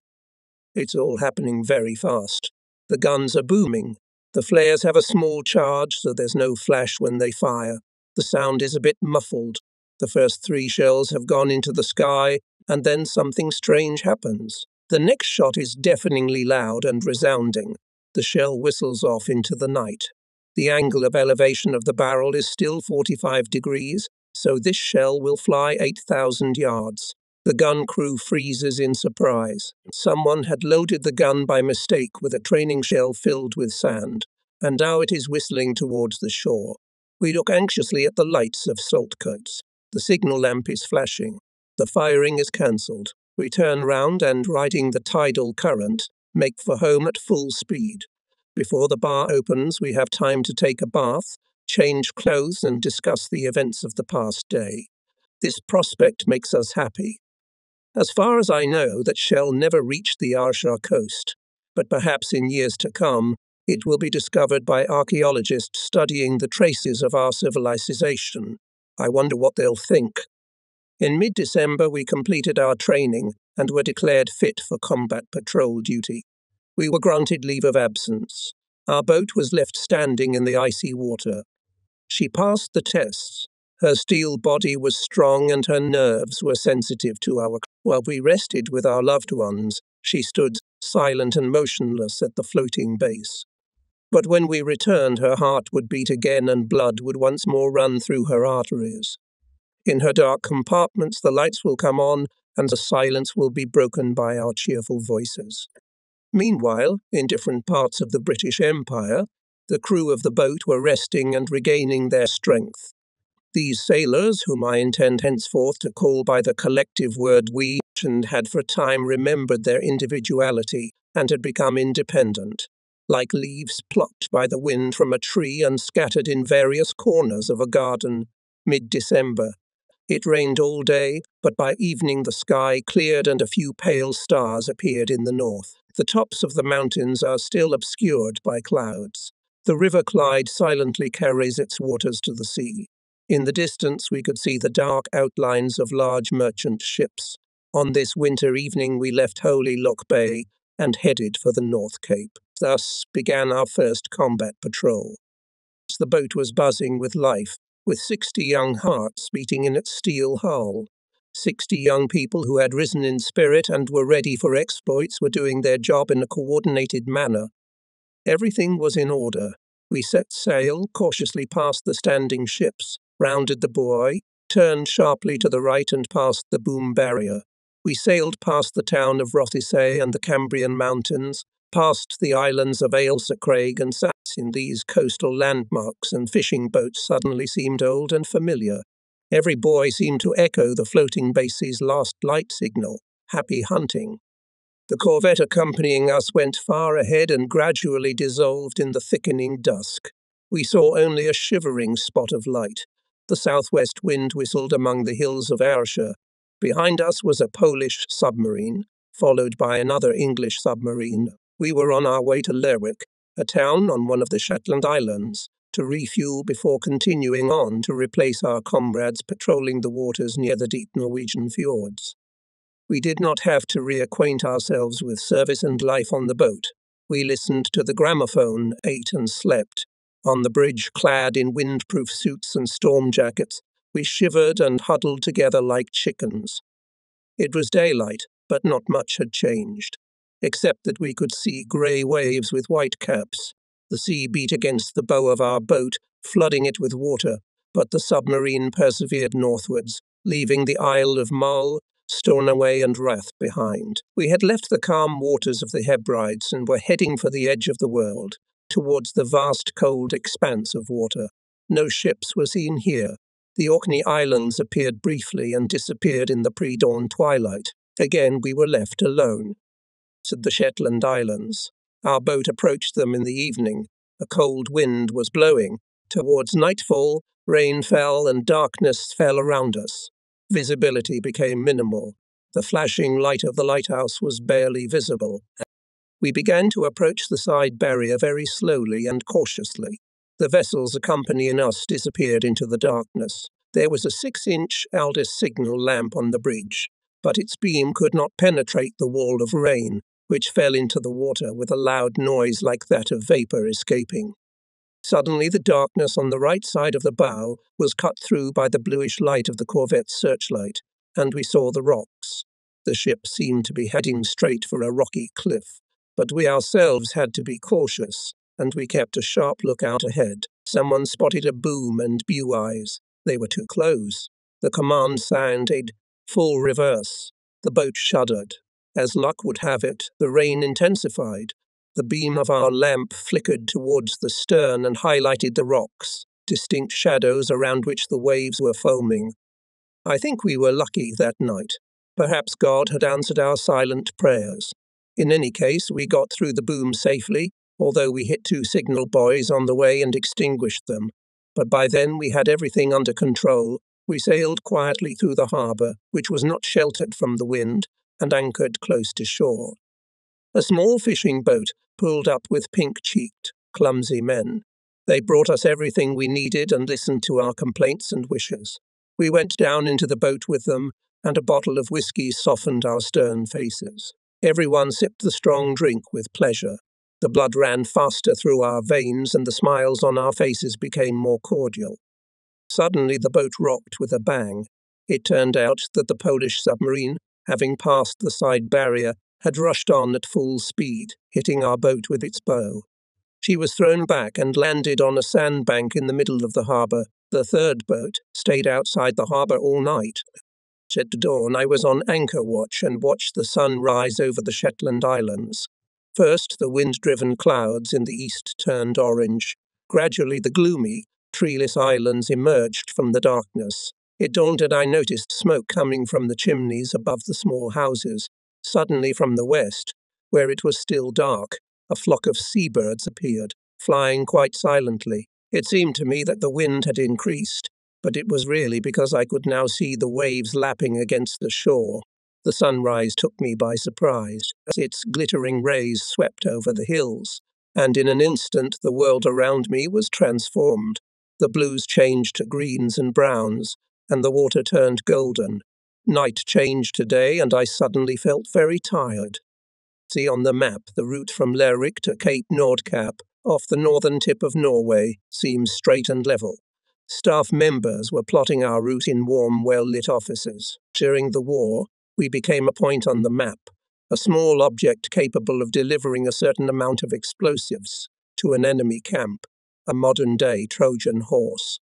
It's all happening very fast. The guns are booming. The flares have a small charge, so there's no flash when they fire. The sound is a bit muffled. The first 3 shells have gone into the sky, and then something strange happens. The next shot is deafeningly loud and resounding. The shell whistles off into the night. The angle of elevation of the barrel is still 45 degrees, so this shell will fly 8,000 yards. The gun crew freezes in surprise. Someone had loaded the gun by mistake with a training shell filled with sand, and now it is whistling towards the shore. We look anxiously at the lights of Saltcoats. The signal lamp is flashing. The firing is cancelled. We turn round and, riding the tidal current, make for home at full speed. Before the bar opens, we have time to take a bath, change clothes, and discuss the events of the past day. This prospect makes us happy. As far as I know, that shell never reached the Ayrshire coast, but perhaps in years to come, It will be discovered by archaeologists studying the traces of our civilization. I wonder what they'll think. In mid-December, we completed our training and were declared fit for combat patrol duty. We were granted leave of absence. Our boat was left standing in the icy water. She passed the tests. Her steel body was strong and her nerves were sensitive to our... While we rested with our loved ones, she stood silent and motionless at the floating base. But when we returned, her heart would beat again and blood would once more run through her arteries. In her dark compartments, the lights will come on and the silence will be broken by our cheerful voices. Meanwhile, in different parts of the British Empire, the crew of the boat were resting and regaining their strength. These sailors, whom I intend henceforth to call by the collective word we, and had for a time remembered their individuality and had become independent, like leaves plucked by the wind from a tree and scattered in various corners of a garden. Mid-December. It rained all day, but by evening the sky cleared and a few pale stars appeared in the north. The tops of the mountains are still obscured by clouds. The River Clyde silently carries its waters to the sea. In the distance we could see the dark outlines of large merchant ships. On this winter evening we left Holy Loch Bay and headed for the North Cape. Thus began our first combat patrol. The boat was buzzing with life, with 60 young hearts beating in its steel hull. 60 young people who had risen in spirit and were ready for exploits were doing their job in a coordinated manner. Everything was in order. We set sail, cautiously past the standing ships, rounded the buoy, turned sharply to the right and past the boom barrier. We sailed past the town of Rothesay and the Cambrian Mountains, past the islands of Ailsa Craig and sat in these coastal landmarks, and fishing boats suddenly seemed old and familiar. Every buoy seemed to echo the floating base's last light signal, happy hunting. The corvette accompanying us went far ahead and gradually dissolved in the thickening dusk. We saw only a shivering spot of light. The southwest wind whistled among the hills of Ayrshire. Behind us was a Polish submarine, followed by another English submarine. We were on our way to Lerwick, a town on one of the Shetland Islands, to refuel before continuing on to replace our comrades patrolling the waters near the deep Norwegian fjords. We did not have to reacquaint ourselves with service and life on the boat. We listened to the gramophone, ate and slept. On the bridge, clad in windproof suits and storm jackets, we shivered and huddled together like chickens. It was daylight, but not much had changed, except that we could see grey waves with white caps. The sea beat against the bow of our boat, flooding it with water, but the submarine persevered northwards, leaving the Isle of Mull, Stornoway and Rath behind. We had left the calm waters of the Hebrides and were heading for the edge of the world, towards the vast cold expanse of water. No ships were seen here. The Orkney Islands appeared briefly and disappeared in the pre-dawn twilight. Again we were left alone. To the Shetland Islands. Our boat approached them in the evening. A cold wind was blowing. Towards nightfall, rain fell and darkness fell around us. Visibility became minimal. The flashing light of the lighthouse was barely visible. We began to approach the side barrier very slowly and cautiously. The vessels accompanying us disappeared into the darkness. There was a 6-inch Aldis signal lamp on the bridge, but its beam could not penetrate the wall of rain, which fell into the water with a loud noise like that of vapour escaping. Suddenly the darkness on the right side of the bow was cut through by the bluish light of the corvette's searchlight, and we saw the rocks. The ship seemed to be heading straight for a rocky cliff, but we ourselves had to be cautious, and we kept a sharp lookout ahead. Someone spotted a boom and bew eyes. They were too close. The command sounded, "Full reverse." The boat shuddered. As luck would have it, the rain intensified. The beam of our lamp flickered towards the stern and highlighted the rocks, distinct shadows around which the waves were foaming. I think we were lucky that night. Perhaps God had answered our silent prayers. In any case, we got through the boom safely, although we hit 2 signal buoys on the way and extinguished them. But by then we had everything under control. We sailed quietly through the harbour, which was not sheltered from the wind, and anchored close to shore. A small fishing boat, pulled up with pink-cheeked, clumsy men. They brought us everything we needed and listened to our complaints and wishes. We went down into the boat with them, and a bottle of whiskey softened our stern faces. Everyone sipped the strong drink with pleasure. The blood ran faster through our veins, and the smiles on our faces became more cordial. Suddenly the boat rocked with a bang. It turned out that the Polish submarine, having passed the side barrier, had rushed on at full speed, hitting our boat with its bow. She was thrown back and landed on a sandbank in the middle of the harbour. The third boat stayed outside the harbour all night. At dawn, I was on anchor watch and watched the sun rise over the Shetland Islands. First, the wind-driven clouds in the east turned orange. Gradually, the gloomy, treeless islands emerged from the darkness. It dawned and I noticed smoke coming from the chimneys above the small houses. Suddenly, from the west, where it was still dark, a flock of seabirds appeared, flying quite silently. It seemed to me that the wind had increased, but it was really because I could now see the waves lapping against the shore. The sunrise took me by surprise, as its glittering rays swept over the hills, and in an instant the world around me was transformed. The blues changed to greens and browns, and the water turned golden. Night changed to day, and I suddenly felt very tired. See on the map, the route from Lerwick to Cape Nordkap, off the northern tip of Norway, seems straight and level. Staff members were plotting our route in warm, well-lit offices. During the war, we became a point on the map, a small object capable of delivering a certain amount of explosives to an enemy camp, a modern-day Trojan horse.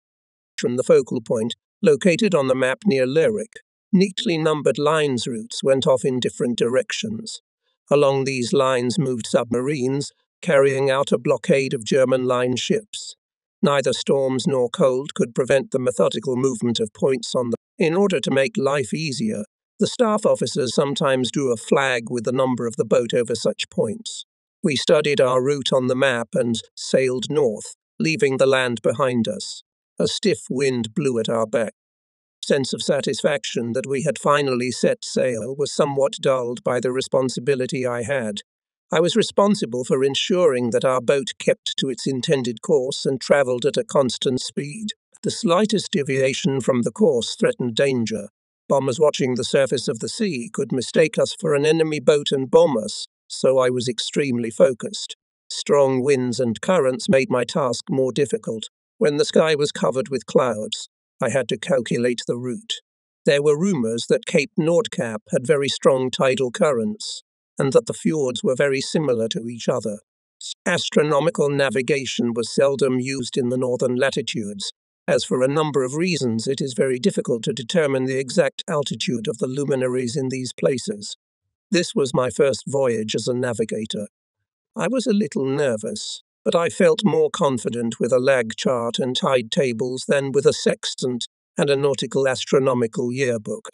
From the focal point, located on the map near Lerwick, neatly numbered lines routes went off in different directions. Along these lines moved submarines, carrying out a blockade of German line ships. Neither storms nor cold could prevent the methodical movement of points on them. In order to make life easier, the staff officers sometimes drew a flag with the number of the boat over such points. We studied our route on the map and sailed north, leaving the land behind us. A stiff wind blew at our back. Sense of satisfaction that we had finally set sail was somewhat dulled by the responsibility I had. I was responsible for ensuring that our boat kept to its intended course and travelled at a constant speed. The slightest deviation from the course threatened danger. Bombers watching the surface of the sea could mistake us for an enemy boat and bomb us, so I was extremely focused. Strong winds and currents made my task more difficult. When the sky was covered with clouds, I had to calculate the route. There were rumours that Cape Nordkap had very strong tidal currents, and that the fjords were very similar to each other. Astronomical navigation was seldom used in the northern latitudes, as for a number of reasons it is very difficult to determine the exact altitude of the luminaries in these places. This was my first voyage as a navigator. I was a little nervous, but I felt more confident with a lag chart and tide tables than with a sextant and a nautical astronomical yearbook.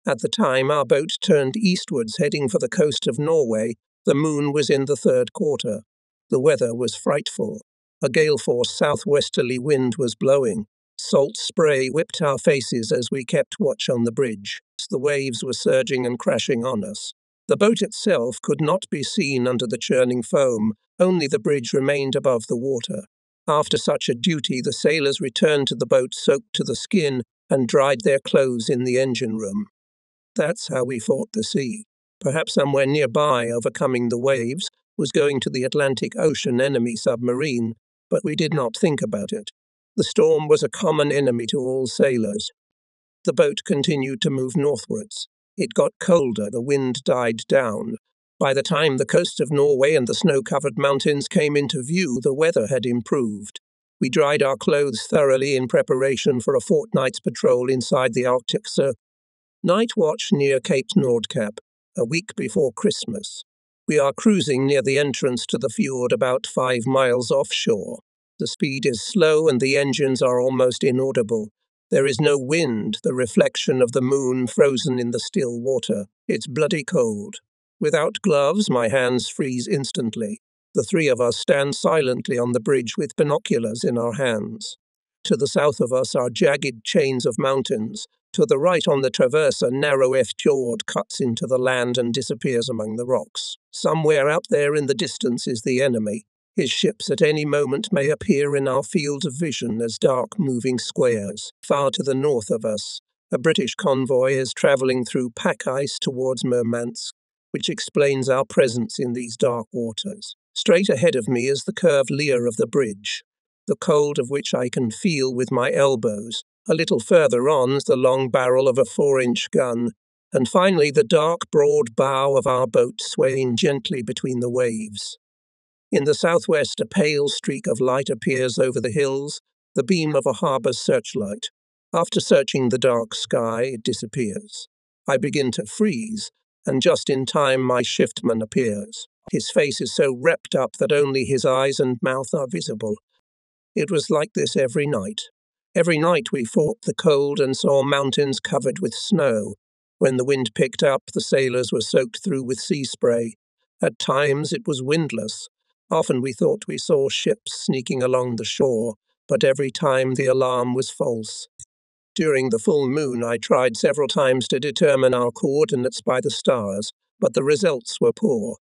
At the time our boat turned eastwards, heading for the coast of Norway. The moon was in the third quarter. The weather was frightful. A gale-force southwesterly wind was blowing. Salt spray whipped our faces as we kept watch on the bridge. The waves were surging and crashing on us. The boat itself could not be seen under the churning foam. Only the bridge remained above the water. After such a duty, the sailors returned to the boat soaked to the skin and dried their clothes in the engine room. That's how we fought the sea. Perhaps somewhere nearby, overcoming the waves, was going to the Atlantic Ocean enemy submarine, but we did not think about it. The storm was a common enemy to all sailors. The boat continued to move northwards. It got colder, the wind died down. By the time the coast of Norway and the snow-covered mountains came into view, the weather had improved. We dried our clothes thoroughly in preparation for a fortnight's patrol inside the Arctic Circle. Night watch near Cape Nordkap, a week before Christmas. We are cruising near the entrance to the fjord about 5 miles offshore. The speed is slow and the engines are almost inaudible. There is no wind, the reflection of the moon frozen in the still water. It's bloody cold. Without gloves, my hands freeze instantly. The three of us stand silently on the bridge with binoculars in our hands. To the south of us are jagged chains of mountains, To the right on the traverse, a narrow fjord cuts into the land and disappears among the rocks. Somewhere out there in the distance is the enemy. His ships at any moment may appear in our field of vision as dark moving squares. Far to the north of us, a British convoy is travelling through pack ice towards Murmansk, which explains our presence in these dark waters. Straight ahead of me is the curved leer of the bridge, the cold of which I can feel with my elbows. A little further on is the long barrel of a 4-inch gun, and finally the dark, broad bow of our boat swaying gently between the waves. In the southwest, a pale streak of light appears over the hills, the beam of a harbour searchlight. After searching the dark sky, it disappears. I begin to freeze, and just in time my shiftman appears. His face is so wrapped up that only his eyes and mouth are visible. It was like this every night. Every night we fought the cold and saw mountains covered with snow. When the wind picked up, the sailors were soaked through with sea spray. At times it was windless. Often we thought we saw ships sneaking along the shore, but every time the alarm was false. During the full moon, I tried several times to determine our coordinates by the stars, but the results were poor.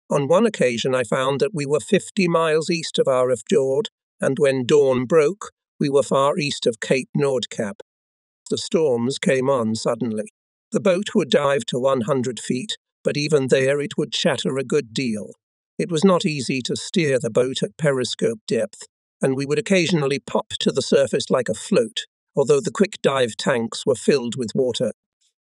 On one occasion, I found that we were 50 miles east of our fjord, and when dawn broke, we were far east of Cape Nordkap. The storms came on suddenly. The boat would dive to 100 feet, but even there it would chatter a good deal. It was not easy to steer the boat at periscope depth, and we would occasionally pop to the surface like a float, although the quick dive tanks were filled with water.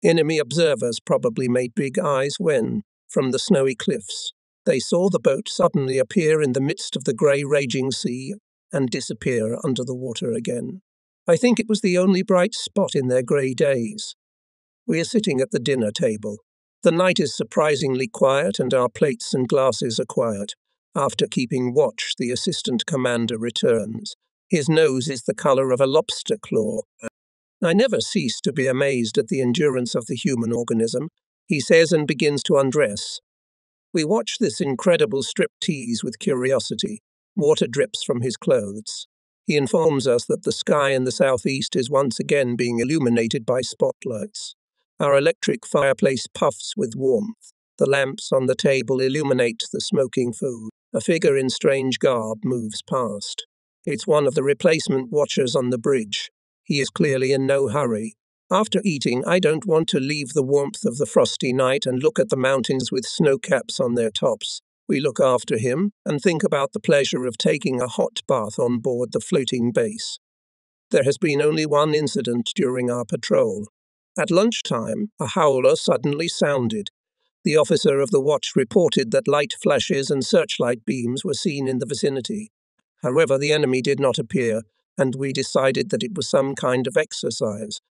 Enemy observers probably made big eyes when, from the snowy cliffs, they saw the boat suddenly appear in the midst of the grey raging sea and disappear under the water again. I think it was the only bright spot in their grey days. We are sitting at the dinner table. The night is surprisingly quiet and our plates and glasses are quiet. After keeping watch, the assistant commander returns. His nose is the colour of a lobster claw. I never cease to be amazed at the endurance of the human organism, he says, and begins to undress. We watch this incredible striptease with curiosity. Water drips from his clothes. He informs us that the sky in the southeast is once again being illuminated by spotlights. Our electric fireplace puffs with warmth. The lamps on the table illuminate the smoking food. A figure in strange garb moves past. It's one of the replacement watchers on the bridge. He is clearly in no hurry. After eating, I don't want to leave the warmth of the frosty night and look at the mountains with snow caps on their tops. We look after him and think about the pleasure of taking a hot bath on board the floating base. There has been only one incident during our patrol. At lunchtime, a howler suddenly sounded. The officer of the watch reported that light flashes and searchlight beams were seen in the vicinity. However, the enemy did not appear, and we decided that it was some kind of exercise.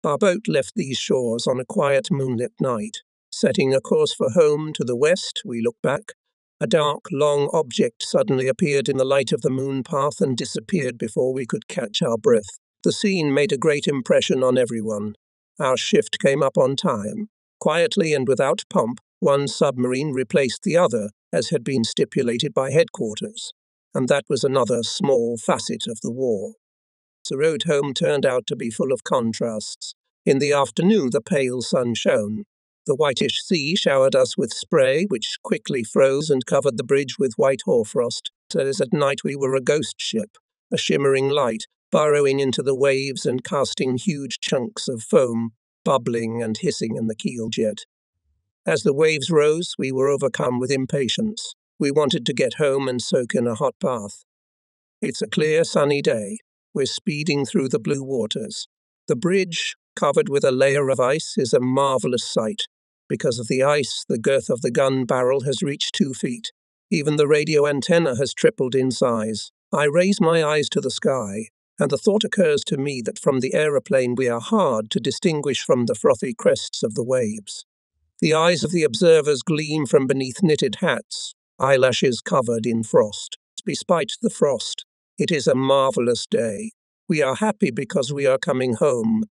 Our boat left these shores on a quiet moonlit night. Setting a course for home to the west, we looked back. A dark, long object suddenly appeared in the light of the moon path and disappeared before we could catch our breath. The scene made a great impression on everyone. Our shift came up on time. Quietly and without pomp, one submarine replaced the other, as had been stipulated by headquarters. And that was another small facet of the war. The road home turned out to be full of contrasts. In the afternoon, the pale sun shone. The whitish sea showered us with spray, which quickly froze and covered the bridge with white hoarfrost, so as at night we were a ghost ship, a shimmering light, burrowing into the waves and casting huge chunks of foam, bubbling and hissing in the keel jet. As the waves rose, we were overcome with impatience. We wanted to get home and soak in a hot bath. It's a clear, sunny day. We're speeding through the blue waters. The bridge, covered with a layer of ice, is a marvelous sight. Because of the ice, the girth of the gun barrel has reached 2 feet. Even the radio antenna has tripled in size. I raise my eyes to the sky, and the thought occurs to me that from the aeroplane we are hard to distinguish from the frothy crests of the waves. The eyes of the observers gleam from beneath knitted hats, eyelashes covered in frost. Despite the frost, it is a marvelous day. We are happy because we are coming home.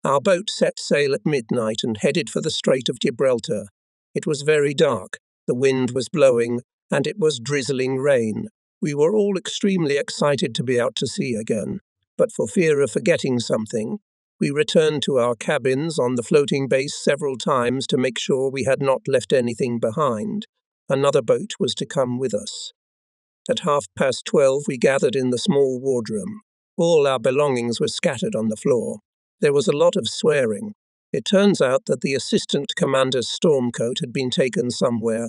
Our boat set sail at midnight and headed for the Strait of Gibraltar. It was very dark, the wind was blowing, and it was drizzling rain. We were all extremely excited to be out to sea again, but for fear of forgetting something, We returned to our cabins on the floating base several times to make sure we had not left anything behind. Another boat was to come with us. At 12:30, we gathered in the small wardroom. All our belongings were scattered on the floor. There was a lot of swearing. It turns out that the assistant commander's storm coat had been taken somewhere.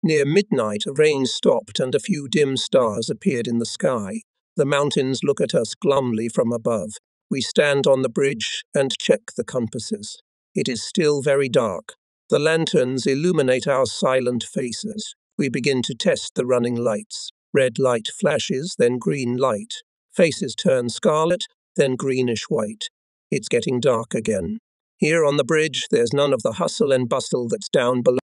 Near midnight, rain stopped and a few dim stars appeared in the sky. The mountains look at us glumly from above. We stand on the bridge and check the compasses. It is still very dark. The lanterns illuminate our silent faces. We begin to test the running lights. Red light flashes, then green light. Faces turn scarlet, then greenish-white. It's getting dark again. Here on the bridge, there's none of the hustle and bustle that's down below.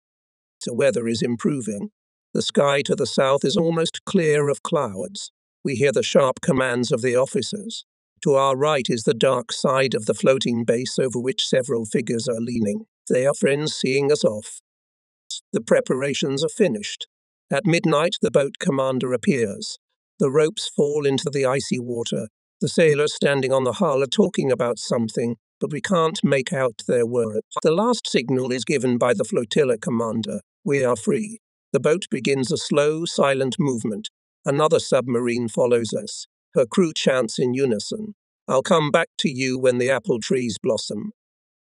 The weather is improving. The sky to the south is almost clear of clouds. We hear the sharp commands of the officers. To our right is the dark side of the floating base over which several figures are leaning. They are friends seeing us off. The preparations are finished. At midnight, the boat commander appears. The ropes fall into the icy water. The sailors standing on the hull are talking about something, but we can't make out their words. The last signal is given by the flotilla commander. We are free. The boat begins a slow, silent movement. Another submarine follows us. Her crew chants in unison, "I'll come back to you when the apple trees blossom."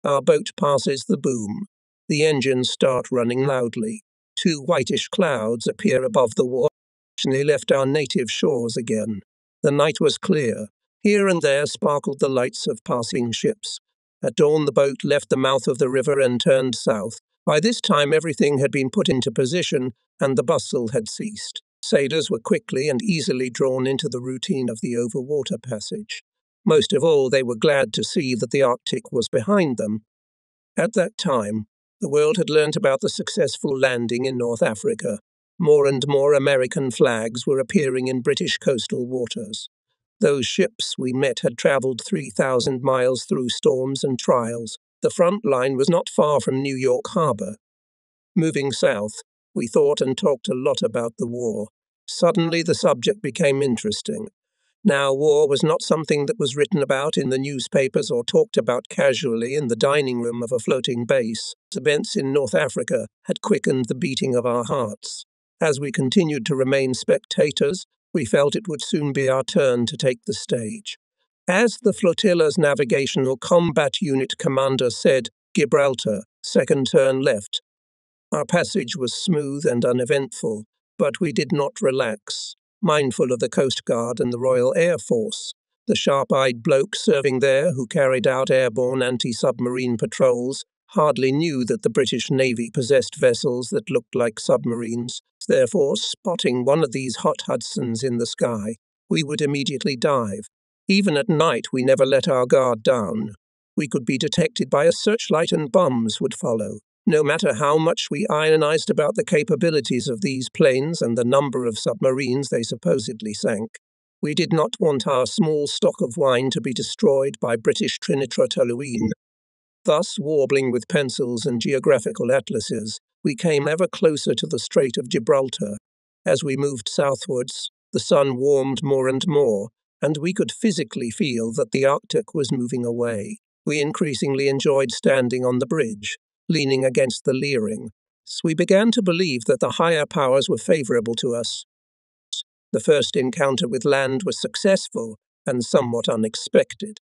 Our boat passes the boom. The engines start running loudly. Two whitish clouds appear above the water. They left our native shores again. The night was clear. Here and there sparkled the lights of passing ships. At dawn, the boat left the mouth of the river and turned south. By this time, everything had been put into position, and the bustle had ceased. Sailors were quickly and easily drawn into the routine of the overwater passage. Most of all, they were glad to see that the Arctic was behind them. At that time, the world had learnt about the successful landing in North Africa. More and more American flags were appearing in British coastal waters. Those ships we met had travelled 3,000 miles through storms and trials. The front line was not far from New York Harbor. Moving south, we thought and talked a lot about the war. Suddenly the subject became interesting. Now, war was not something that was written about in the newspapers or talked about casually in the dining room of a floating base. Events in North Africa had quickened the beating of our hearts. As we continued to remain spectators, we felt it would soon be our turn to take the stage. As the flotilla's navigational combat unit commander said, "Gibraltar, second turn left." Our passage was smooth and uneventful, but we did not relax. Mindful of the Coast Guard and the Royal Air Force, the sharp-eyed bloke serving there who carried out airborne anti-submarine patrols hardly knew that the British Navy possessed vessels that looked like submarines. Therefore, spotting one of these hot Hudsons in the sky, we would immediately dive. Even at night, we never let our guard down. We could be detected by a searchlight and bombs would follow. No matter how much we ironized about the capabilities of these planes and the number of submarines they supposedly sank, we did not want our small stock of wine to be destroyed by British trinitrotoluene. Thus, warbling with pencils and geographical atlases, we came ever closer to the Strait of Gibraltar. As we moved southwards, the sun warmed more and more, and we could physically feel that the Arctic was moving away. We increasingly enjoyed standing on the bridge, leaning against the leering. So we began to believe that the higher powers were favorable to us. The first encounter with land was successful and somewhat unexpected.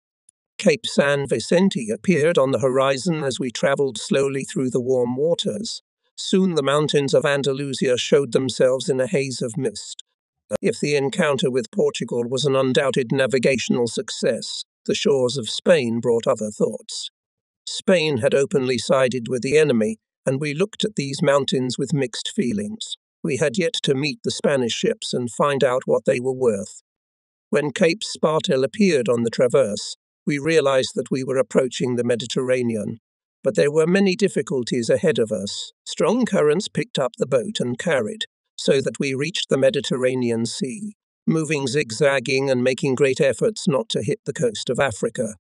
Cape San Vicente appeared on the horizon as we traveled slowly through the warm waters. Soon the mountains of Andalusia showed themselves in a haze of mist. If the encounter with Portugal was an undoubted navigational success, the shores of Spain brought other thoughts. Spain had openly sided with the enemy, and we looked at these mountains with mixed feelings. We had yet to meet the Spanish ships and find out what they were worth. When Cape Spartel appeared on the traverse, we realized that we were approaching the Mediterranean. But there were many difficulties ahead of us. Strong currents picked up the boat and carried, so that we reached the Mediterranean Sea, moving zigzagging and making great efforts not to hit the coast of Africa.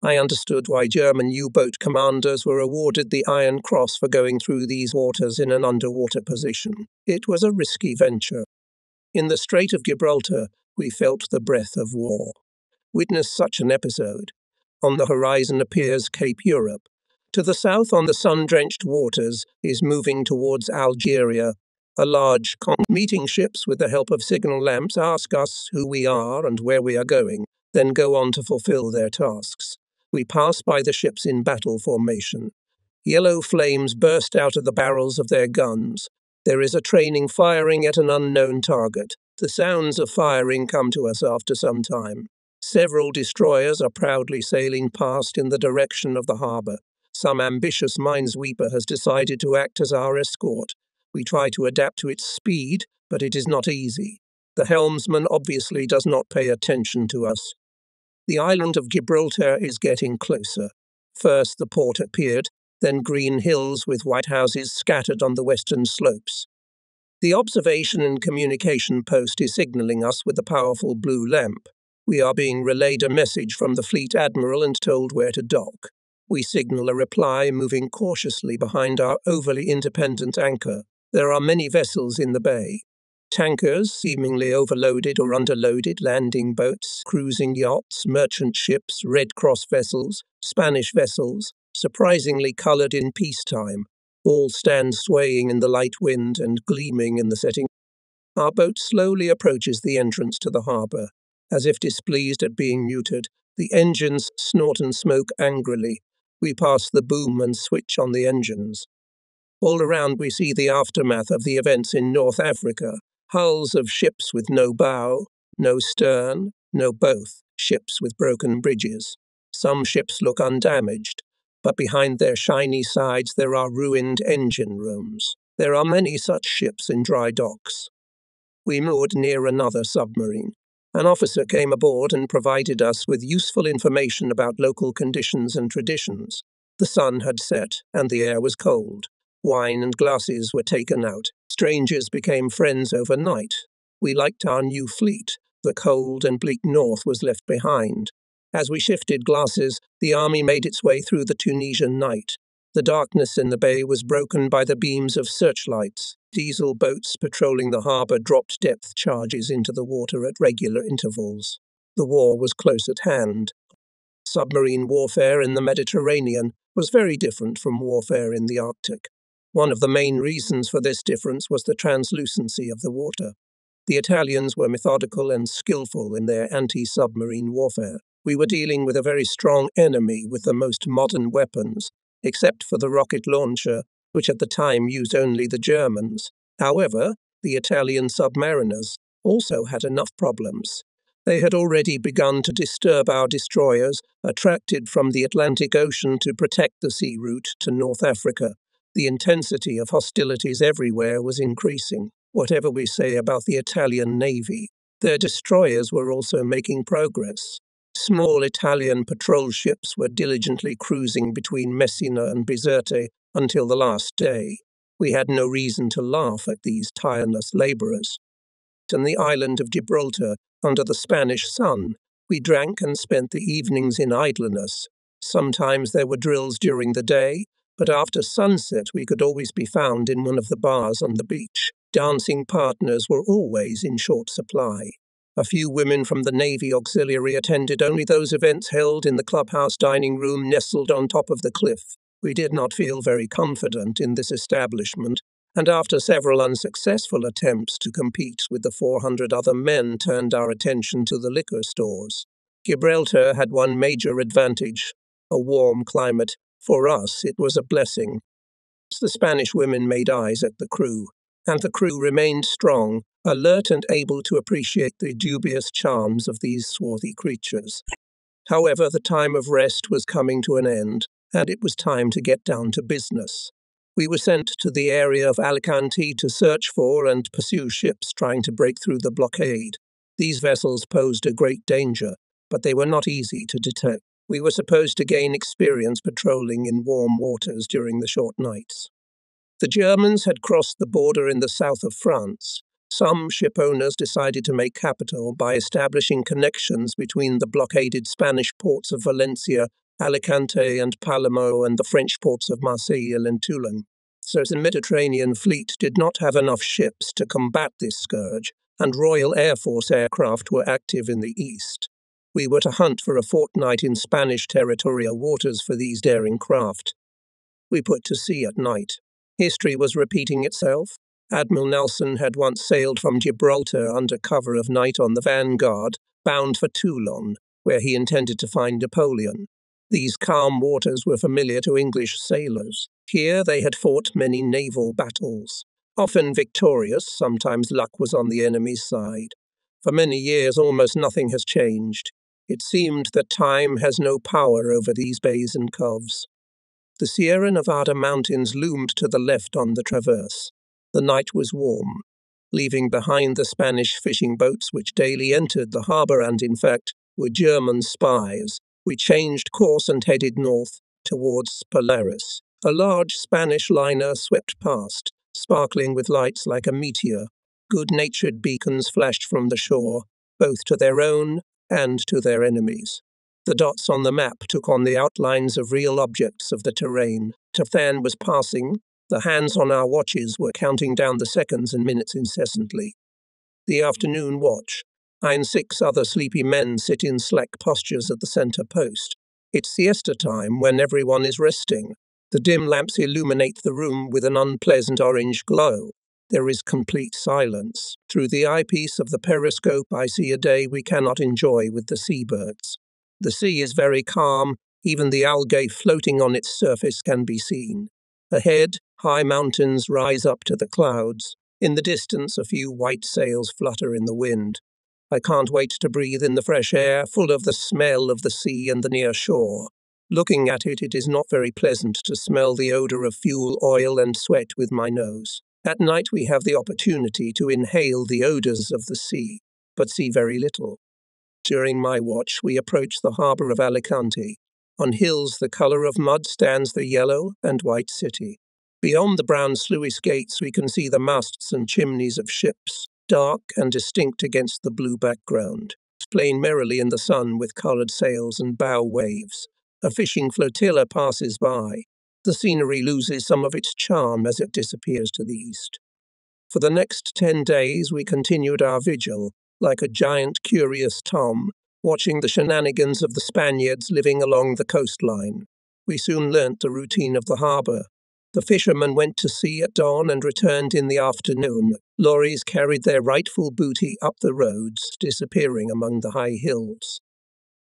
I understood why German U-boat commanders were awarded the Iron Cross for going through these waters in an underwater position. It was a risky venture. In the Strait of Gibraltar, we felt the breath of war. Witness such an episode. On the horizon appears Cape Europe. To the south, on the sun-drenched waters, is moving towards Algeria. A large meeting ships with the help of signal lamps ask us who we are and where we are going, then go on to fulfill their tasks. We pass by the ships in battle formation. Yellow flames burst out of the barrels of their guns. There is a training firing at an unknown target. The sounds of firing come to us after some time. Several destroyers are proudly sailing past in the direction of the harbour. Some ambitious minesweeper has decided to act as our escort. We try to adapt to its speed, but it is not easy. The helmsman obviously does not pay attention to us. The island of Gibraltar is getting closer. First the port appeared, then green hills with white houses scattered on the western slopes. The observation and communication post is signalling us with a powerful blue lamp. We are being relayed a message from the fleet admiral and told where to dock. We signal a reply, moving cautiously behind our overly independent anchor. There are many vessels in the bay. Tankers, seemingly overloaded or underloaded, landing boats, cruising yachts, merchant ships, Red Cross vessels, Spanish vessels, surprisingly coloured in peacetime, all stand swaying in the light wind and gleaming in the setting. Our boat slowly approaches the entrance to the harbour. As if displeased at being muted, the engines snort and smoke angrily. We pass the boom and switch on the engines. All around we see the aftermath of the events in North Africa. Hulls of ships with no bow, no stern, no both, ships with broken bridges. Some ships look undamaged, but behind their shiny sides there are ruined engine rooms. There are many such ships in dry docks. We moored near another submarine. An officer came aboard and provided us with useful information about local conditions and traditions. The sun had set, and the air was cold. Wine and glasses were taken out. Strangers became friends overnight. We liked our new fleet. The cold and bleak north was left behind. As we shifted glasses, the army made its way through the Tunisian night. The darkness in the bay was broken by the beams of searchlights. Diesel boats patrolling the harbour dropped depth charges into the water at regular intervals. The war was close at hand. Submarine warfare in the Mediterranean was very different from warfare in the Arctic. One of the main reasons for this difference was the translucency of the water. The Italians were methodical and skillful in their anti-submarine warfare. We were dealing with a very strong enemy with the most modern weapons, except for the rocket launcher, which at the time used only the Germans. However, the Italian submariners also had enough problems. They had already begun to disturb our destroyers, attracted from the Atlantic Ocean to protect the sea route to North Africa. The intensity of hostilities everywhere was increasing. Whatever we say about the Italian Navy, their destroyers were also making progress. Small Italian patrol ships were diligently cruising between Messina and Bizerte until the last day. We had no reason to laugh at these tireless labourers. On the island of Gibraltar, under the Spanish sun, we drank and spent the evenings in idleness. Sometimes there were drills during the day, but after sunset we could always be found in one of the bars on the beach. Dancing partners were always in short supply. A few women from the Navy Auxiliary attended only those events held in the clubhouse dining room nestled on top of the cliff. We did not feel very confident in this establishment, and after several unsuccessful attempts to compete with the 400 other men, turned our attention to the liquor stores. Gibraltar had one major advantage: a warm climate. For us, it was a blessing. The Spanish women made eyes at the crew, and the crew remained strong, alert and able to appreciate the dubious charms of these swarthy creatures. However, the time of rest was coming to an end, and it was time to get down to business. We were sent to the area of Alicante to search for and pursue ships trying to break through the blockade. These vessels posed a great danger, but they were not easy to detect. We were supposed to gain experience patrolling in warm waters during the short nights. The Germans had crossed the border in the south of France. Some ship owners decided to make capital by establishing connections between the blockaded Spanish ports of Valencia, Alicante and Palermo and the French ports of Marseille and Toulon. So the Mediterranean fleet did not have enough ships to combat this scourge, and Royal Air Force aircraft were active in the east. We were to hunt for a fortnight in Spanish territorial waters for these daring craft. We put to sea at night. History was repeating itself. Admiral Nelson had once sailed from Gibraltar under cover of night on the Vanguard, bound for Toulon, where he intended to find Napoleon. These calm waters were familiar to English sailors. Here they had fought many naval battles. Often victorious, sometimes luck was on the enemy's side. For many years almost nothing has changed. It seemed that time has no power over these bays and coves. The Sierra Nevada mountains loomed to the left on the traverse. The night was warm. Leaving behind the Spanish fishing boats which daily entered the harbour and, in fact, were German spies, we changed course and headed north towards Polaris. A large Spanish liner swept past, sparkling with lights like a meteor. Good-natured beacons flashed from the shore, both to their own and to their enemies. The dots on the map took on the outlines of real objects of the terrain. Tathan was passing. The hands on our watches were counting down the seconds and minutes incessantly. The afternoon watch. I and 6 other sleepy men sit in slack postures at the centre post. It's siesta time when everyone is resting. The dim lamps illuminate the room with an unpleasant orange glow. There is complete silence. Through the eyepiece of the periscope I see a day we cannot enjoy with the seabirds. The sea is very calm. Even the algae floating on its surface can be seen. Ahead, high mountains rise up to the clouds. In the distance, a few white sails flutter in the wind. I can't wait to breathe in the fresh air, full of the smell of the sea and the near shore. Looking at it, it is not very pleasant to smell the odour of fuel, oil and sweat with my nose. At night we have the opportunity to inhale the odours of the sea, but see very little. During my watch, we approach the harbour of Alicante. On hills the colour of mud stands the yellow and white city. Beyond the brown sluice gates we can see the masts and chimneys of ships, dark and distinct against the blue background, playing merrily in the sun with coloured sails and bow waves. A fishing flotilla passes by. The scenery loses some of its charm as it disappears to the east. For the next 10 days we continued our vigil, like a giant curious Tom, watching the shenanigans of the Spaniards living along the coastline. We soon learnt the routine of the harbour. The fishermen went to sea at dawn and returned in the afternoon. Lorries carried their rightful booty up the roads, disappearing among the high hills.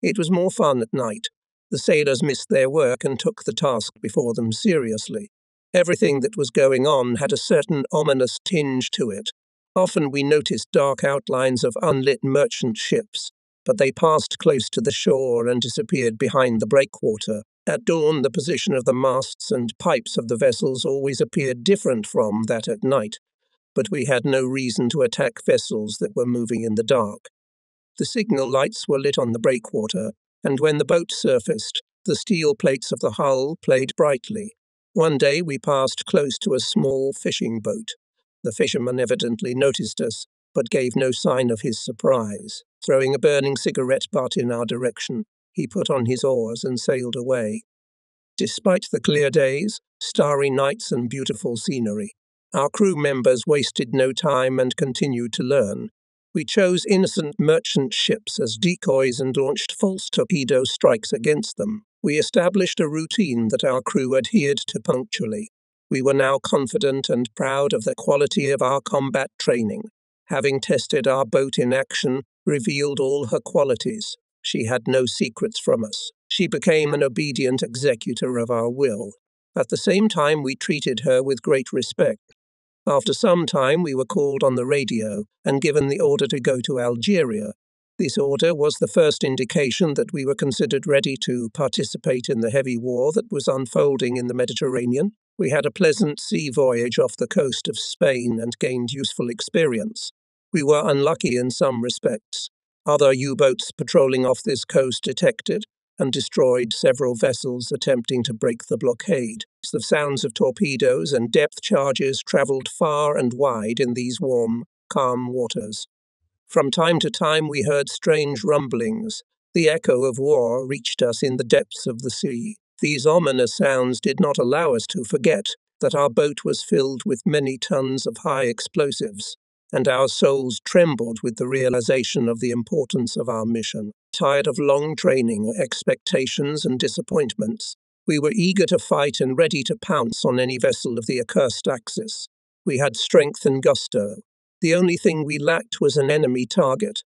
It was more fun at night. The sailors missed their work and took the task before them seriously. Everything that was going on had a certain ominous tinge to it. Often we noticed dark outlines of unlit merchant ships, but they passed close to the shore and disappeared behind the breakwater. At dawn, the position of the masts and pipes of the vessels always appeared different from that at night, but we had no reason to attack vessels that were moving in the dark. The signal lights were lit on the breakwater, and when the boat surfaced, the steel plates of the hull played brightly. One day we passed close to a small fishing boat. The fisherman evidently noticed us, but gave no sign of his surprise. Throwing a burning cigarette butt in our direction, he put on his oars and sailed away. Despite the clear days, starry nights and beautiful scenery, our crew members wasted no time and continued to learn. We chose innocent merchant ships as decoys and launched false torpedo strikes against them. We established a routine that our crew adhered to punctually. We were now confident and proud of the quality of our combat training. Having tested our boat in action, revealed all her qualities. She had no secrets from us. She became an obedient executor of our will. At the same time, we treated her with great respect. After some time, we were called on the radio and given the order to go to Algeria. This order was the first indication that we were considered ready to participate in the heavy war that was unfolding in the Mediterranean. We had a pleasant sea voyage off the coast of Spain and gained useful experience. We were unlucky in some respects. Other U-boats patrolling off this coast detected and destroyed several vessels attempting to break the blockade. The sounds of torpedoes and depth charges travelled far and wide in these warm, calm waters. From time to time we heard strange rumblings. The echo of war reached us in the depths of the sea. These ominous sounds did not allow us to forget that our boat was filled with many tons of high explosives, and our souls trembled with the realization of the importance of our mission. Tired of long training, expectations, and disappointments, we were eager to fight and ready to pounce on any vessel of the accursed Axis. We had strength and gusto. The only thing we lacked was an enemy target.